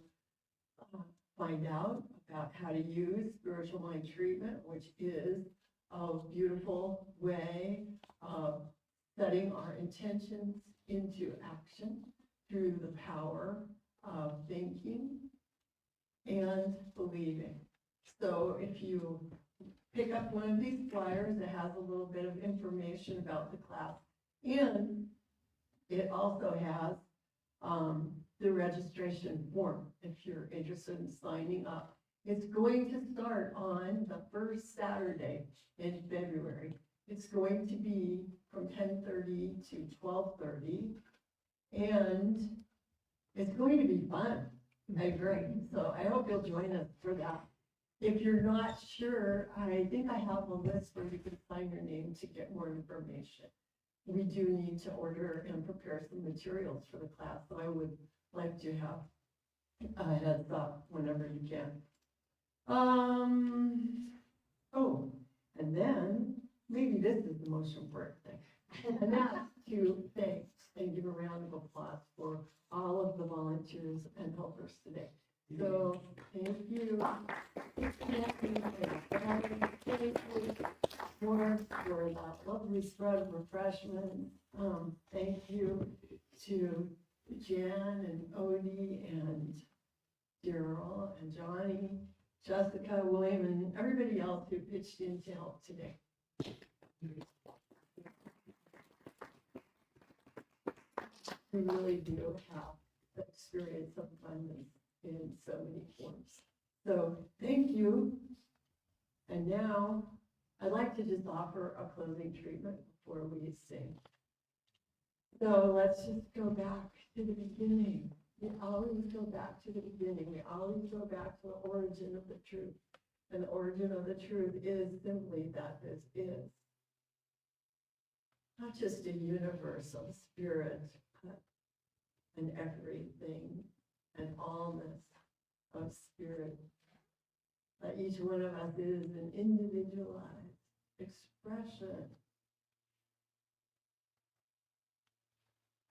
[SPEAKER 4] find out about how to use spiritual mind treatment, which is a beautiful way of setting our intentions into action through the power of thinking and believing. So if you pick up one of these flyers, it has a little bit of information about the class, and it also has the registration form if you're interested in signing up. It's going to start on the first Saturday in February. It's going to be from 10:30 to 12:30. And it's going to be fun and great. So I hope you'll join us for that. If you're not sure, I think I have a list where you can sign your name to get more information. We do need to order and prepare some materials for the class, so I would like to have a heads up whenever you can. Oh, and then maybe this is the most important thing, and that's to thank and give a round of applause for all of the volunteers and helpers today. So, thank you. For that lovely spread of refreshments. Thank you to Jan and Odie and Daryl and Johnny, Jessica, William, and everybody else who pitched in to help today. We really do have the experience of abundance in so many forms. So thank you. And now I'd like to just offer a closing treatment before we sing. So let's just go back to the beginning. We always go back to the beginning. We always go back to the origin of the truth. And the origin of the truth is simply that this is not just a universe of spirit, but an everything, an allness of spirit. That each one of us is an individualized expression,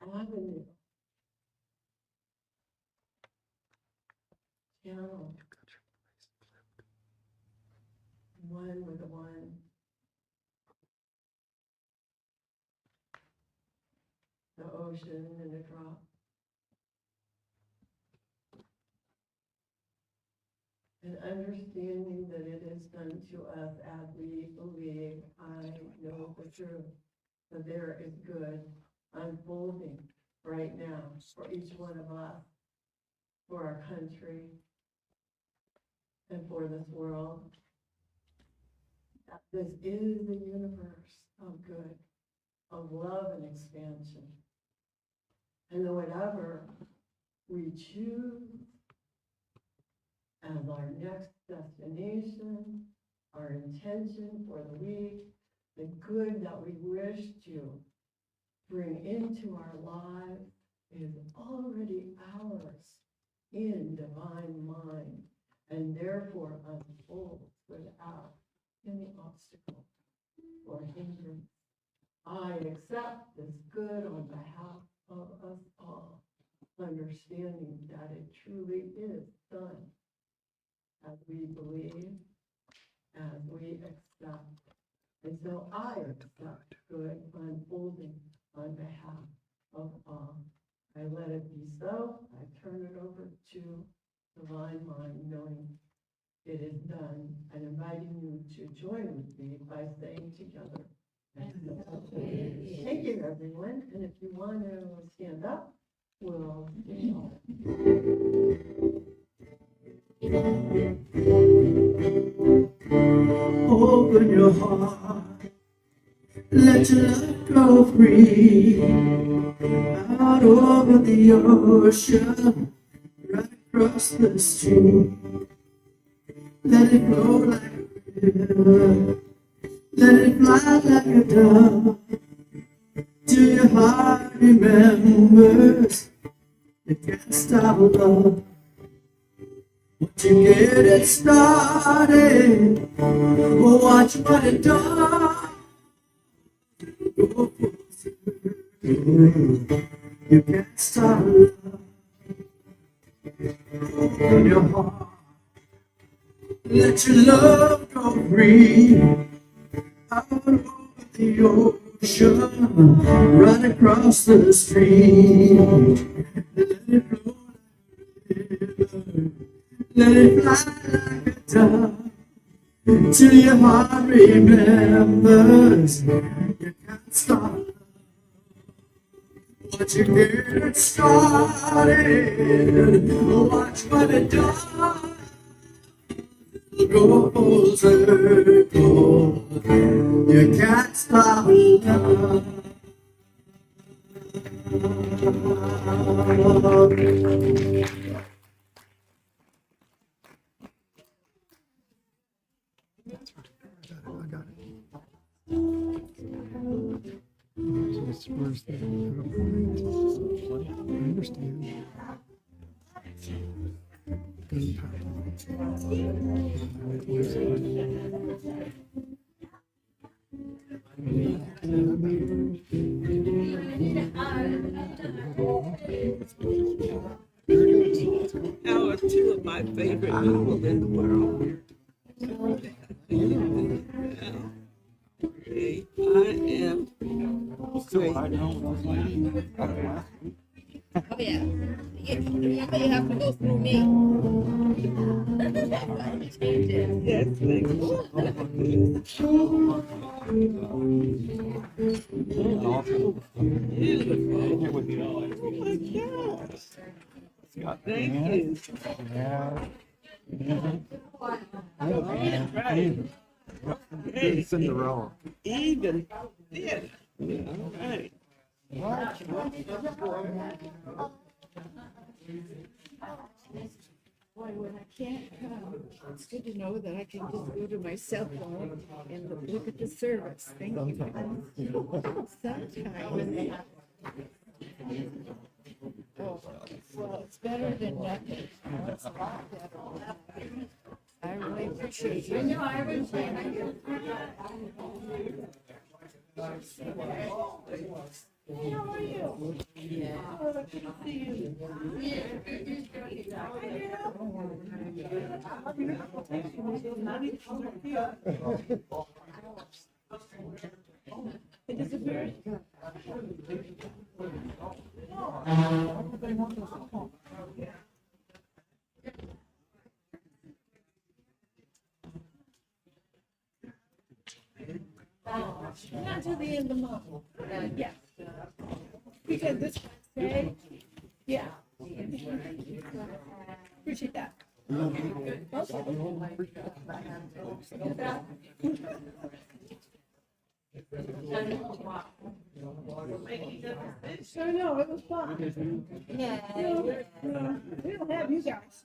[SPEAKER 4] avenue, channel, one with the one. The ocean and a drop. And understanding that it is done to us as we believe, I know the truth, that there is good unfolding right now for each one of us, for our country, and for this world. That this is a universe of good, of love and expansion. And that whatever we choose as our next destination, our intention for the week, the good that we wish to bring into our lives is already ours in divine mind, and therefore unfolds without any obstacle or hindrance. I accept this good on behalf of us all, understanding that it truly is done as we believe, as we accept. And so I accept good unfolding on behalf of all. I let it be so. I turn it over to divine mind, knowing it is done, and inviting you to join with me by saying together, thank you, everyone. And if you want to stand up, we'll
[SPEAKER 5] Open your heart, let your love go free, out over the ocean, right across the street. Let it flow like a river, let it fly like a dove, till your heart remembers you can't stop love. Once you get it started, watch what it does. You can't stop love. Open your heart, let your love go free, out over the ocean, right across the street. Let it flow like a river, let it fly like a dove, till your heart remembers you can't stop. Once you get it started, watch what it does. goes circle. You can't stop love.
[SPEAKER 1] I got it. Just where's the point? I understand.
[SPEAKER 6] Now are two of my favorite people in the world. Okay, I am great.
[SPEAKER 3] Oh, yeah. You may have to go through me. Change it.
[SPEAKER 6] Yes, thank you. Beautiful. Oh my gosh. Thank you. Right. Hey,
[SPEAKER 1] Cinderella.
[SPEAKER 6] even theater. All right.
[SPEAKER 3] Boy, when I can't come, it's good to know that I can just go to my cell phone and look at the service. Thank you. Sometimes. Oh, well, it's better than nothing. It's a lot better. I really appreciate you. I know, I was saying. Hey, how are you? Yeah. Oh, good to see you. It disappeared. Not till the end of the month. Yeah. Because this Wednesday, yeah. Appreciate that. So no, it was fun. Yeah. We don't have you guys.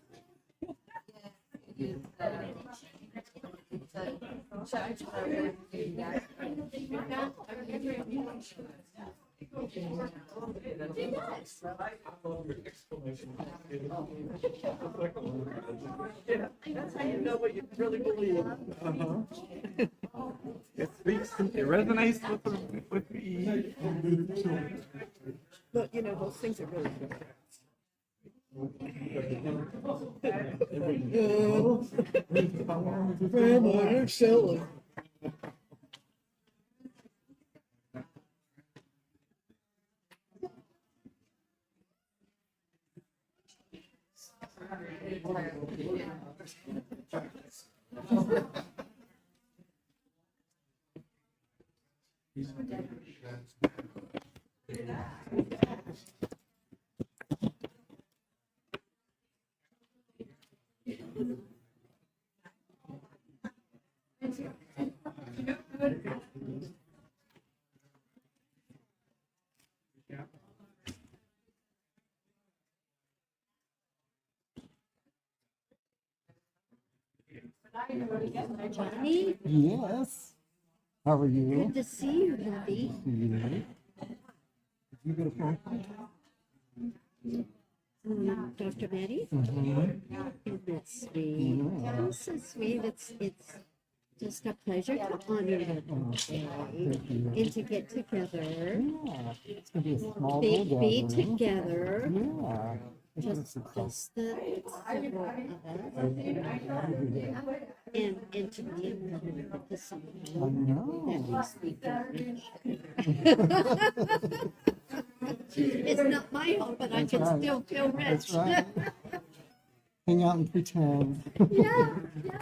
[SPEAKER 6] That's how you know what you really believe.
[SPEAKER 2] It speaks, it resonates with me.
[SPEAKER 6] But you know, those things are really good. Grandma, you're silly.
[SPEAKER 3] Johnny,
[SPEAKER 1] Yes. How are you?
[SPEAKER 3] good to see you, buddy.
[SPEAKER 1] You get a phone call?
[SPEAKER 3] Dr. Maddie? Isn't that sweet?
[SPEAKER 1] Yeah.
[SPEAKER 3] Oh, so sweet. It's just a pleasure to honor you today and to get together,
[SPEAKER 1] Yeah. It's gonna be a small
[SPEAKER 3] be
[SPEAKER 1] gathering.
[SPEAKER 3] together.
[SPEAKER 1] Yeah.
[SPEAKER 3] Just the several of us, and to be with the song
[SPEAKER 1] I know.
[SPEAKER 3] that makes me feel rich. It's not my own, but I can
[SPEAKER 1] right.
[SPEAKER 3] still feel rich.
[SPEAKER 1] That's right. Hang out and pretend.
[SPEAKER 3] Yeah, yeah.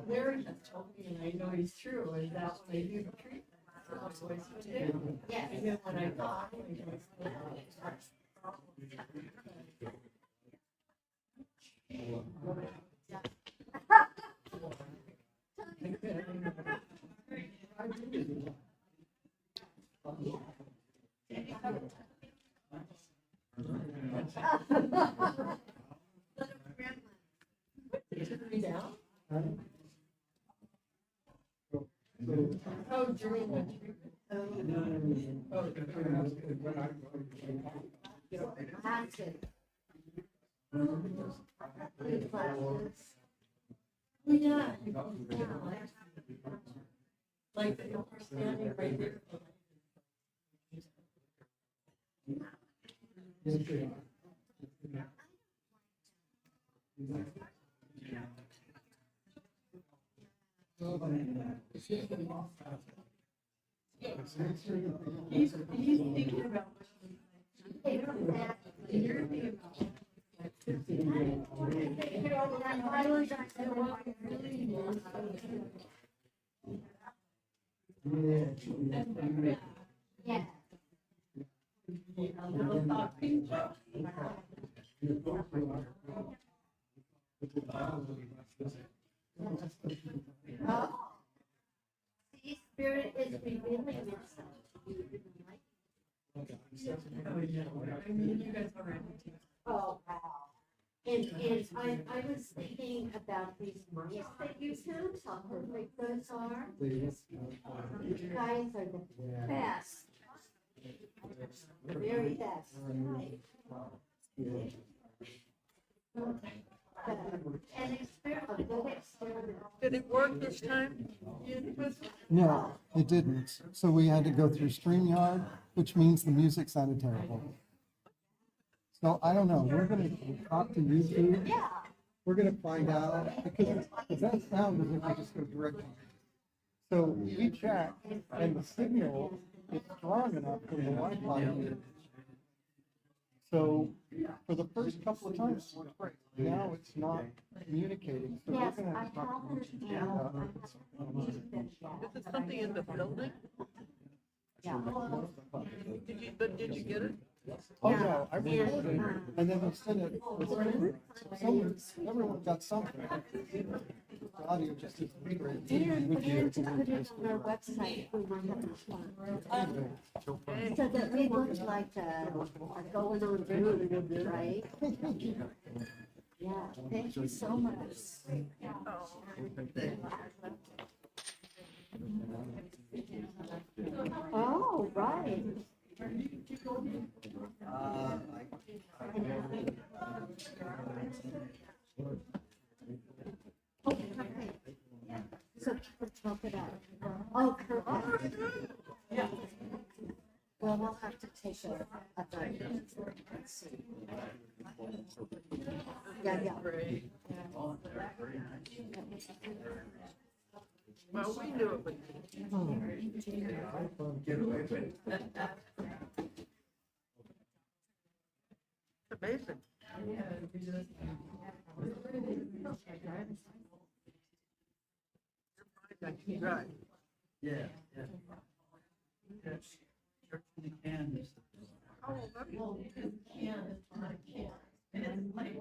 [SPEAKER 4] Larry has told me, and I know he's true, is that when they do the treatment, that's always what they do.
[SPEAKER 3] Yes.
[SPEAKER 4] And then when I thought, I goes, Took me down. Oh, during the treatment. Oh,
[SPEAKER 3] That's it.
[SPEAKER 4] oh, yeah. Like they were standing right there. He's thinking about.
[SPEAKER 3] Yeah. Oh. The spirit is revealing itself.
[SPEAKER 4] I mean, you guys already.
[SPEAKER 3] Oh, wow. And I was thinking about these mice that you found, how perfect those are. You guys are the best. Very best. And experiment.
[SPEAKER 6] Did it work this time?
[SPEAKER 1] No, it didn't. So we had to go through StreamYard, which means the music sounded terrible. So I don't know. We're gonna talk to YouTube.
[SPEAKER 3] Yeah.
[SPEAKER 1] We're gonna find out because the best sound is if we just go directly. So we checked, and the signal is strong enough for the Wi-Fi. So for the first couple of times, it worked great. Now it's not communicating. So
[SPEAKER 3] Yes,
[SPEAKER 1] we're gonna
[SPEAKER 3] I
[SPEAKER 1] have to talk to
[SPEAKER 3] haven't,
[SPEAKER 1] YouTube.
[SPEAKER 6] Is it something in the building?
[SPEAKER 3] Yeah.
[SPEAKER 6] Did you get it?
[SPEAKER 1] Oh, no, I recorded it, and then we sent it, everyone got something. The audio just isn't great.
[SPEAKER 3] Put it on our website, we might have it. So that we look like a going on route, right? Yeah, thank you so much. Oh, right. So let's talk it out. Oh, correct. Well, we'll have to take a vote. Let's see. Yeah, yeah.
[SPEAKER 6] Well, we knew it would. Amazing. I can drive.
[SPEAKER 5] Yeah, yeah. Yes. Church in the can is
[SPEAKER 6] Oh, that'd be-
[SPEAKER 4] Well, it can, it's not a can. And it's like,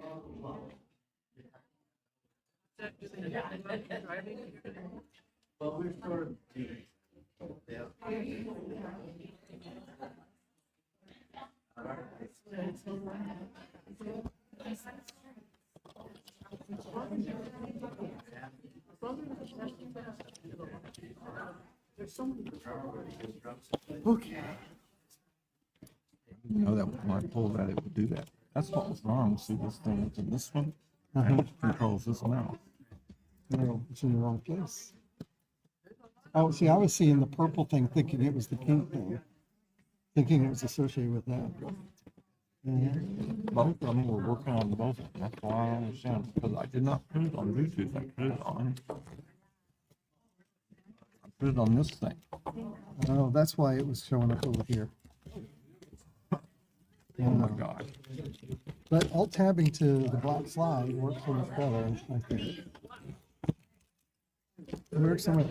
[SPEAKER 6] that just driving.
[SPEAKER 5] well, we're sort of. Yeah.
[SPEAKER 6] As long as it's
[SPEAKER 1] Okay.
[SPEAKER 2] You know that when I pulled that, it would do that. That's what was wrong. See this thing in this one?
[SPEAKER 1] Uh-huh.
[SPEAKER 2] It controls this mouse.
[SPEAKER 1] No, it's in the wrong place. Oh, see, I was seeing the purple thing, thinking it was the pink thing, thinking it was associated with that. Yeah.
[SPEAKER 2] Both of them were working on both. That's why I understand, because I did not put it on Bluetooth. I put it on this thing.
[SPEAKER 1] Oh, that's why it was showing up over here.
[SPEAKER 2] Oh my God.
[SPEAKER 1] But alt tabbing to the black slide works so much better, I think. It works so much.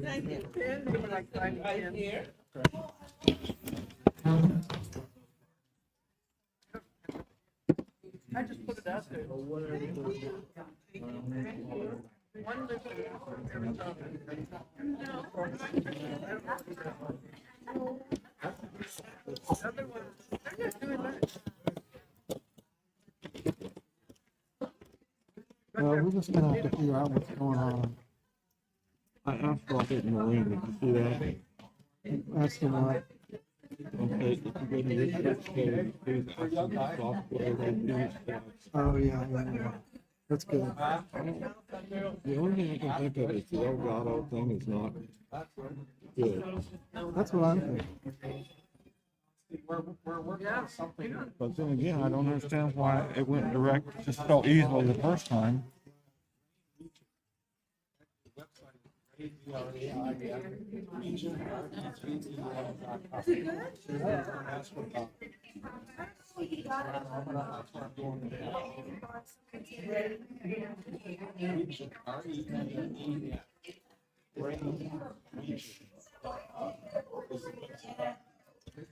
[SPEAKER 6] Thank you, Ken. You were like right here. I just put it out there. One listener. Other one, they're not doing much.
[SPEAKER 1] We're just gonna have to figure out what's going on.
[SPEAKER 2] I asked about it in the room. Did you see that?
[SPEAKER 1] That's the one.
[SPEAKER 2] Okay, if you go to research page, please ask them the software they use.
[SPEAKER 1] Oh, yeah, yeah. That's good.
[SPEAKER 2] The only thing I can think of is the Elgato thing is not good.
[SPEAKER 1] That's what I'm thinking.
[SPEAKER 2] But then again, I don't understand why it went direct just so easily the first time.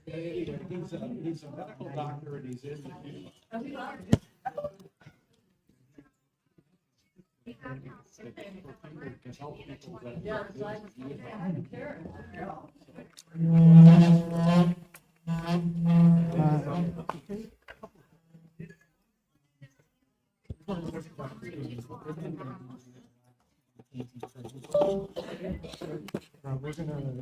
[SPEAKER 7] He's a medical doctor and he's in
[SPEAKER 1] We're gonna.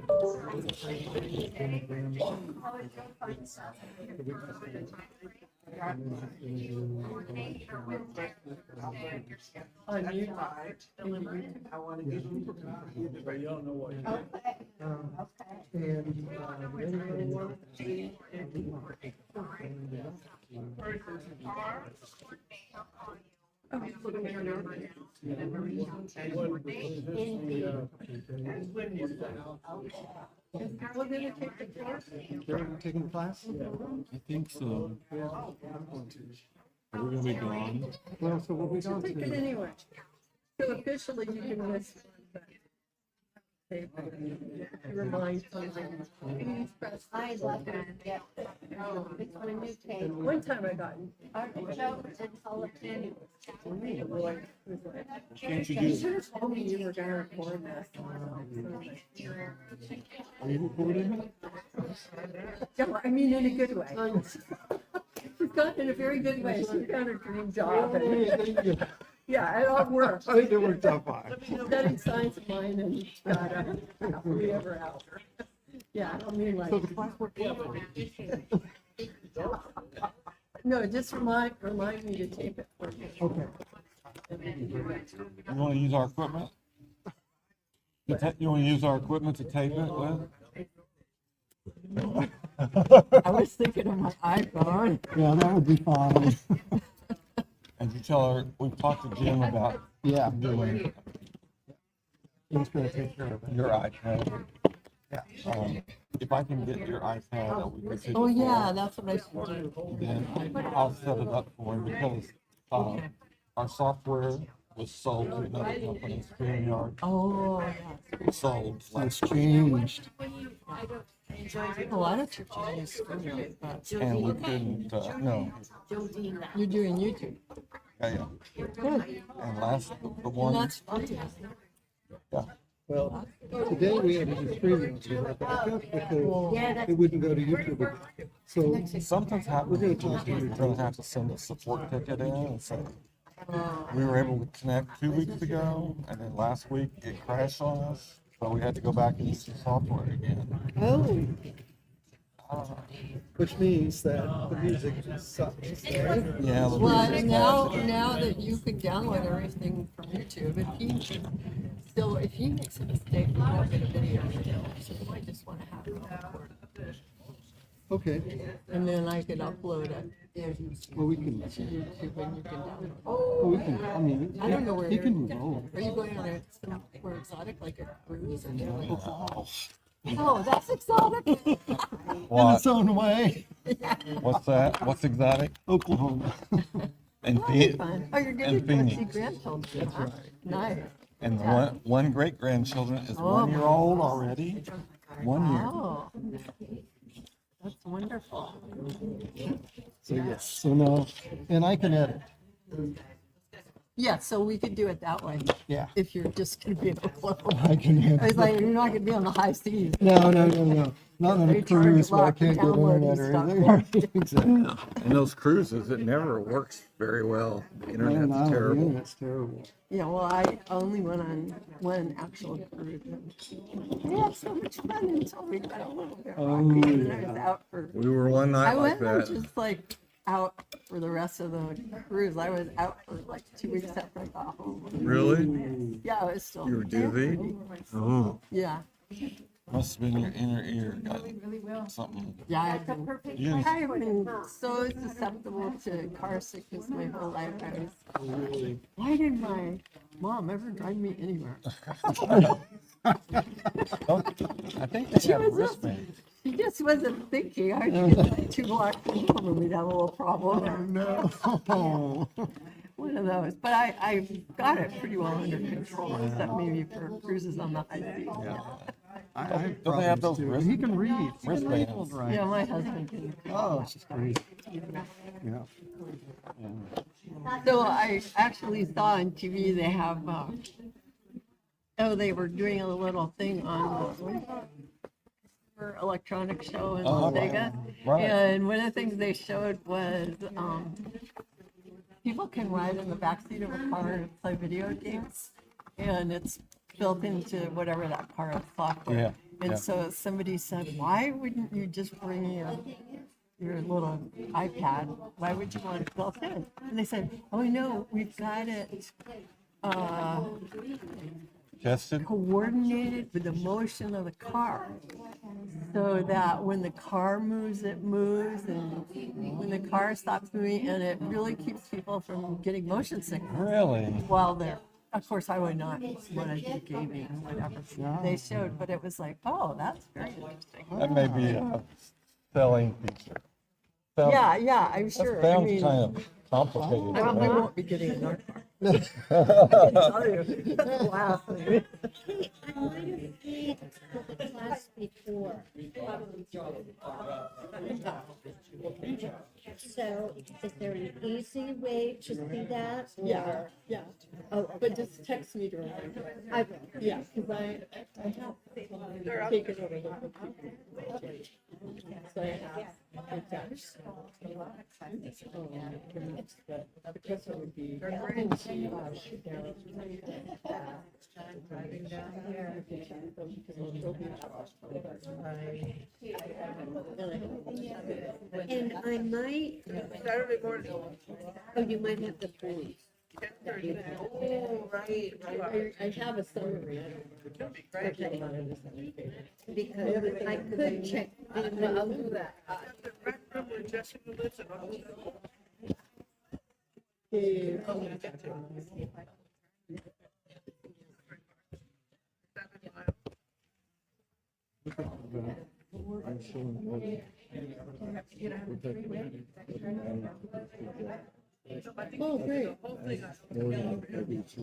[SPEAKER 6] On you, I want to give you.
[SPEAKER 7] but you don't know what.
[SPEAKER 1] And,
[SPEAKER 6] We're gonna take the class.
[SPEAKER 1] You're taking the class?
[SPEAKER 2] I think so. Are we gonna be gone?
[SPEAKER 1] Well, so what we going
[SPEAKER 6] Take it
[SPEAKER 1] to?
[SPEAKER 6] anyway. So officially you can miss one, but remind something. Please press.
[SPEAKER 3] I'd love to get, it's my new tape.
[SPEAKER 6] One time I got.
[SPEAKER 3] Artichoke and jalapeno.
[SPEAKER 2] Can't you
[SPEAKER 6] You
[SPEAKER 2] do,
[SPEAKER 6] should have told me you were gonna record this.
[SPEAKER 2] are you recording?
[SPEAKER 6] Yeah, I mean, in a good way. She's got in a very good way. She found her dream job. and- Yeah, it all worked.
[SPEAKER 1] I think it worked out fine.
[SPEAKER 6] She's studied science of mine and got a happily ever after. Yeah, I don't mean like.
[SPEAKER 1] So the class worked well.
[SPEAKER 6] No, just remind me to tape it for you.
[SPEAKER 1] Okay.
[SPEAKER 2] You wanna use our equipment? You wanna use our equipment to tape it with?
[SPEAKER 6] I was thinking of my iPhone.
[SPEAKER 1] Yeah, that would be fine.
[SPEAKER 2] And you tell her, we've talked to Jim about
[SPEAKER 1] Yeah,
[SPEAKER 2] doing
[SPEAKER 1] he's gonna take care of it.
[SPEAKER 2] your iPad. If I can get your iPad, we can take it
[SPEAKER 6] Oh, yeah,
[SPEAKER 2] forward,
[SPEAKER 6] that's what I should do.
[SPEAKER 2] then I'll set it up for him because, our software was sold to another company, StreamYard,
[SPEAKER 6] Oh, yeah.
[SPEAKER 2] sold.
[SPEAKER 1] It's changed.
[SPEAKER 6] A lot of churches use Streamyard, but
[SPEAKER 2] And we couldn't, no,
[SPEAKER 6] you're doing YouTube.
[SPEAKER 2] yeah.
[SPEAKER 6] Good.
[SPEAKER 2] And last, the
[SPEAKER 6] And
[SPEAKER 2] one,
[SPEAKER 6] that's fun.
[SPEAKER 2] yeah,
[SPEAKER 1] Well, today we had to do streaming to our backup because it wouldn't go to YouTube. So
[SPEAKER 2] Something's happening. We're gonna have to send a support ticket in and say, we were able to connect 2 weeks ago, and then last week it crashed on us, so we had to go back and use the software again.
[SPEAKER 1] oh, which means that the music sucks. Right?
[SPEAKER 2] Yeah. the
[SPEAKER 6] Well,
[SPEAKER 2] music's
[SPEAKER 6] now,
[SPEAKER 2] bad.
[SPEAKER 6] now that you can download everything from YouTube, if he makes a mistake, we won't get a video still, so you might just wanna have it recorded.
[SPEAKER 1] Okay.
[SPEAKER 6] And then I could upload it
[SPEAKER 1] Well, we can.
[SPEAKER 6] to YouTube and you can download it.
[SPEAKER 1] Well, we can. I mean,
[SPEAKER 6] I don't know where
[SPEAKER 1] you
[SPEAKER 6] you're
[SPEAKER 1] can
[SPEAKER 6] going.
[SPEAKER 1] roll.
[SPEAKER 6] Are you going on a somewhere exotic like a cruise or something?
[SPEAKER 2] Wow.
[SPEAKER 6] Oh, that's exotic.
[SPEAKER 1] In
[SPEAKER 2] What?
[SPEAKER 1] its own way.
[SPEAKER 2] What's that? What's exotic?
[SPEAKER 1] Oklahoma.
[SPEAKER 2] And
[SPEAKER 6] That'd be
[SPEAKER 2] Phoenix.
[SPEAKER 6] fun. Oh, you're
[SPEAKER 2] And
[SPEAKER 6] getting to see
[SPEAKER 2] Phoenix.
[SPEAKER 6] grandchildren, huh? Nice.
[SPEAKER 2] And one great grandchildren is
[SPEAKER 6] Oh
[SPEAKER 2] 1 year old already. 1 year.
[SPEAKER 6] Oh, that's wonderful.
[SPEAKER 1] So yes. So now, and I can edit.
[SPEAKER 6] Yeah, so we could do it that way,
[SPEAKER 1] Yeah.
[SPEAKER 6] if you're just gonna be in Oklahoma.
[SPEAKER 1] I can
[SPEAKER 6] I was
[SPEAKER 1] edit.
[SPEAKER 6] like, you're not gonna be on the high seas.
[SPEAKER 1] No. Not on
[SPEAKER 6] They
[SPEAKER 1] a
[SPEAKER 6] charge
[SPEAKER 1] cruise
[SPEAKER 6] a
[SPEAKER 1] where I
[SPEAKER 6] lot to
[SPEAKER 1] can't get
[SPEAKER 6] download
[SPEAKER 1] internet
[SPEAKER 6] and
[SPEAKER 1] or
[SPEAKER 6] stuff.
[SPEAKER 1] anything. Exactly.
[SPEAKER 2] And those cruises, it never works very well. The internet's
[SPEAKER 1] No, the
[SPEAKER 2] terrible.
[SPEAKER 1] internet's terrible.
[SPEAKER 6] Yeah, well, I only went on one actual cruise. We had so much fun until we got a little bit rocky, and I was out for,
[SPEAKER 2] We were one night
[SPEAKER 6] I
[SPEAKER 2] like
[SPEAKER 6] wasn't
[SPEAKER 2] that.
[SPEAKER 6] just like out for the rest of the cruise. I was out for like 2 weeks after I got home.
[SPEAKER 2] Really?
[SPEAKER 6] Yeah, I was still.
[SPEAKER 2] You were dizzy? Oh.
[SPEAKER 6] Yeah,
[SPEAKER 2] Must have been your inner ear got something.
[SPEAKER 6] yeah, I've been,
[SPEAKER 2] You didn't-
[SPEAKER 6] I've been so susceptible to car sickness my whole life. Why did my mom ever drive me anywhere?
[SPEAKER 2] I think they
[SPEAKER 6] She
[SPEAKER 2] have
[SPEAKER 6] was
[SPEAKER 2] wristbands.
[SPEAKER 6] She just wasn't thinking. I was like 2 blocks from home and we'd have a little problem.
[SPEAKER 1] No.
[SPEAKER 6] One of those. But I got it pretty well under control, except maybe for cruises on the high seas.
[SPEAKER 1] I
[SPEAKER 2] Don't they have those
[SPEAKER 1] problems too. He can read. He can read
[SPEAKER 2] wristbands?
[SPEAKER 1] all right.
[SPEAKER 6] Yeah, my husband can.
[SPEAKER 1] Oh, it's just crazy. Yeah.
[SPEAKER 6] So I actually saw on TV they have, they were doing a little thing on for electronic show in
[SPEAKER 2] Oh,
[SPEAKER 6] Sega.
[SPEAKER 2] right.
[SPEAKER 6] And one of the things they showed was people can ride in the backseat of a car and play video games. And it's built into whatever that car has software.
[SPEAKER 2] Yeah,
[SPEAKER 6] And
[SPEAKER 2] yeah.
[SPEAKER 6] so somebody said, why wouldn't you just bring your little iPad? Why would you want it built in? And they said, oh no, we've got it
[SPEAKER 2] Tested?
[SPEAKER 6] coordinated with the motion of the car. So that when the car moves, it moves, and when the car stops moving, and it really keeps people from getting motion sickness
[SPEAKER 2] Really?
[SPEAKER 6] while they're, of course, I would not want to do gaming or whatever they showed, but it was like, oh, that's very interesting.
[SPEAKER 2] That may be a selling feature. Sounds-
[SPEAKER 6] Yeah, I'm sure.
[SPEAKER 2] That
[SPEAKER 6] I
[SPEAKER 2] sounds
[SPEAKER 6] mean,
[SPEAKER 2] kind of complicated.
[SPEAKER 6] I probably
[SPEAKER 2] right?
[SPEAKER 6] won't be getting in our car. I can tell you. That's the last thing.
[SPEAKER 3] I might have paid for the class before. So is there an easy way to see that?
[SPEAKER 6] Yeah, yeah.
[SPEAKER 3] Oh,
[SPEAKER 6] But just text me during the day.
[SPEAKER 3] I will.
[SPEAKER 6] Yeah, because I have taken over the bookkeeping. So I have to text. The question would be.
[SPEAKER 3] And I might. Saturday morning. Oh, you might have the police.
[SPEAKER 6] Oh, right. I have a summary. Okay.
[SPEAKER 3] Because I could check.
[SPEAKER 6] I'll do that. Oh, great. Oh, into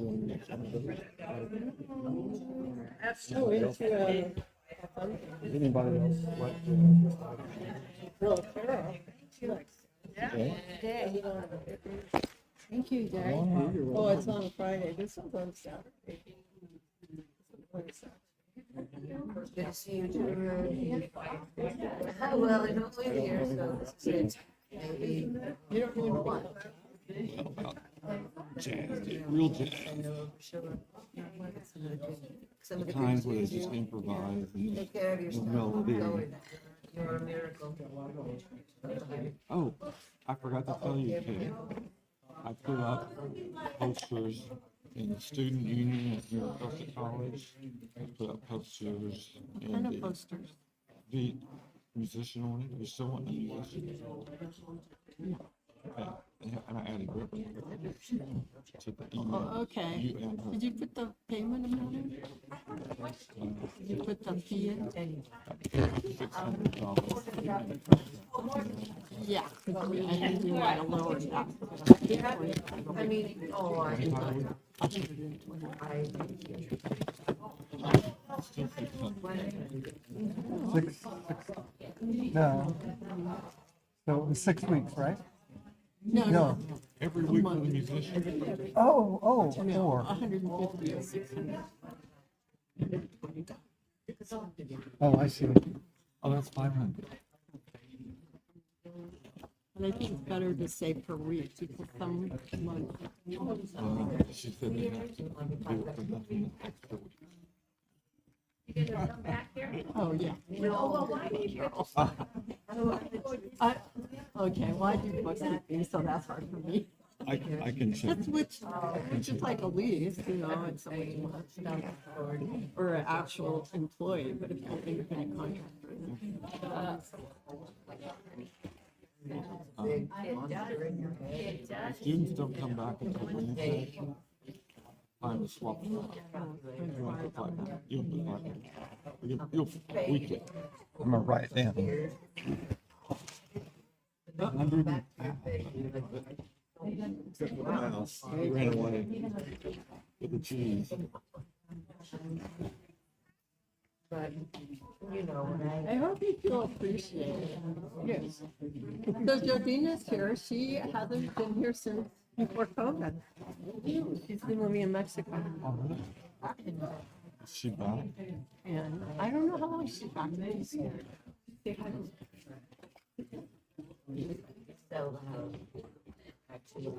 [SPEAKER 1] Anybody else like
[SPEAKER 6] well, Carol. Day. Thank you, Day. Oh, it's on Friday. This one's on Saturday. This one's on Saturday.
[SPEAKER 8] Good to see you too. Well, I don't live here, so this is it. Maybe.
[SPEAKER 6] You don't need one.
[SPEAKER 2] Jazz, real jazz.
[SPEAKER 8] Some of the
[SPEAKER 2] Times
[SPEAKER 8] things
[SPEAKER 2] where
[SPEAKER 8] you
[SPEAKER 2] it's just
[SPEAKER 8] do,
[SPEAKER 2] improvised and
[SPEAKER 8] take care of yourself.
[SPEAKER 2] melody.
[SPEAKER 8] Going. You're a miracle.
[SPEAKER 2] Oh, I forgot to tell you, Kate. I put up posters in the student union at Maricopa College. I put up posters
[SPEAKER 6] Kind of
[SPEAKER 2] in
[SPEAKER 6] posters.
[SPEAKER 2] the musician one. You still want the musician? And I added Ribbon to the email.
[SPEAKER 6] Oh, okay.
[SPEAKER 2] You and her.
[SPEAKER 6] Did you put the payment amount in? Did you put the fee in?
[SPEAKER 2] $600.
[SPEAKER 6] Yeah, I think you want to lower that.
[SPEAKER 8] I mean, oh, I.
[SPEAKER 1] No. So it was 6 weeks, right?
[SPEAKER 6] No,
[SPEAKER 1] No.
[SPEAKER 2] Every week for the musician.
[SPEAKER 1] Oh,
[SPEAKER 6] no,
[SPEAKER 1] 4.
[SPEAKER 6] 150 or 600.
[SPEAKER 1] Oh, I see.
[SPEAKER 2] Oh, that's 500.
[SPEAKER 6] And I think it's better to say per week because some months.
[SPEAKER 2] She said they have to do it for nothing extra week.
[SPEAKER 6] Oh, yeah. Okay, well, I do bookkeeping, so that's hard for me.
[SPEAKER 2] I can check.
[SPEAKER 6] That's which is like a lease, you know, it's somebody wants to, or an actual employee, but if you're an independent contractor.
[SPEAKER 2] Students don't come back until Wednesday. Time to swap. You'll weekly. I'm gonna write it down. 100. Except for the mouse, he ran away with the cheese.
[SPEAKER 8] But, you know, when
[SPEAKER 6] I hope you feel appreciated. Yes. So Jodina's here, she hasn't been here since before COVID. She's been living in Mexico.
[SPEAKER 2] Is she back?
[SPEAKER 6] And I don't know how long she's back.
[SPEAKER 8] so, actually.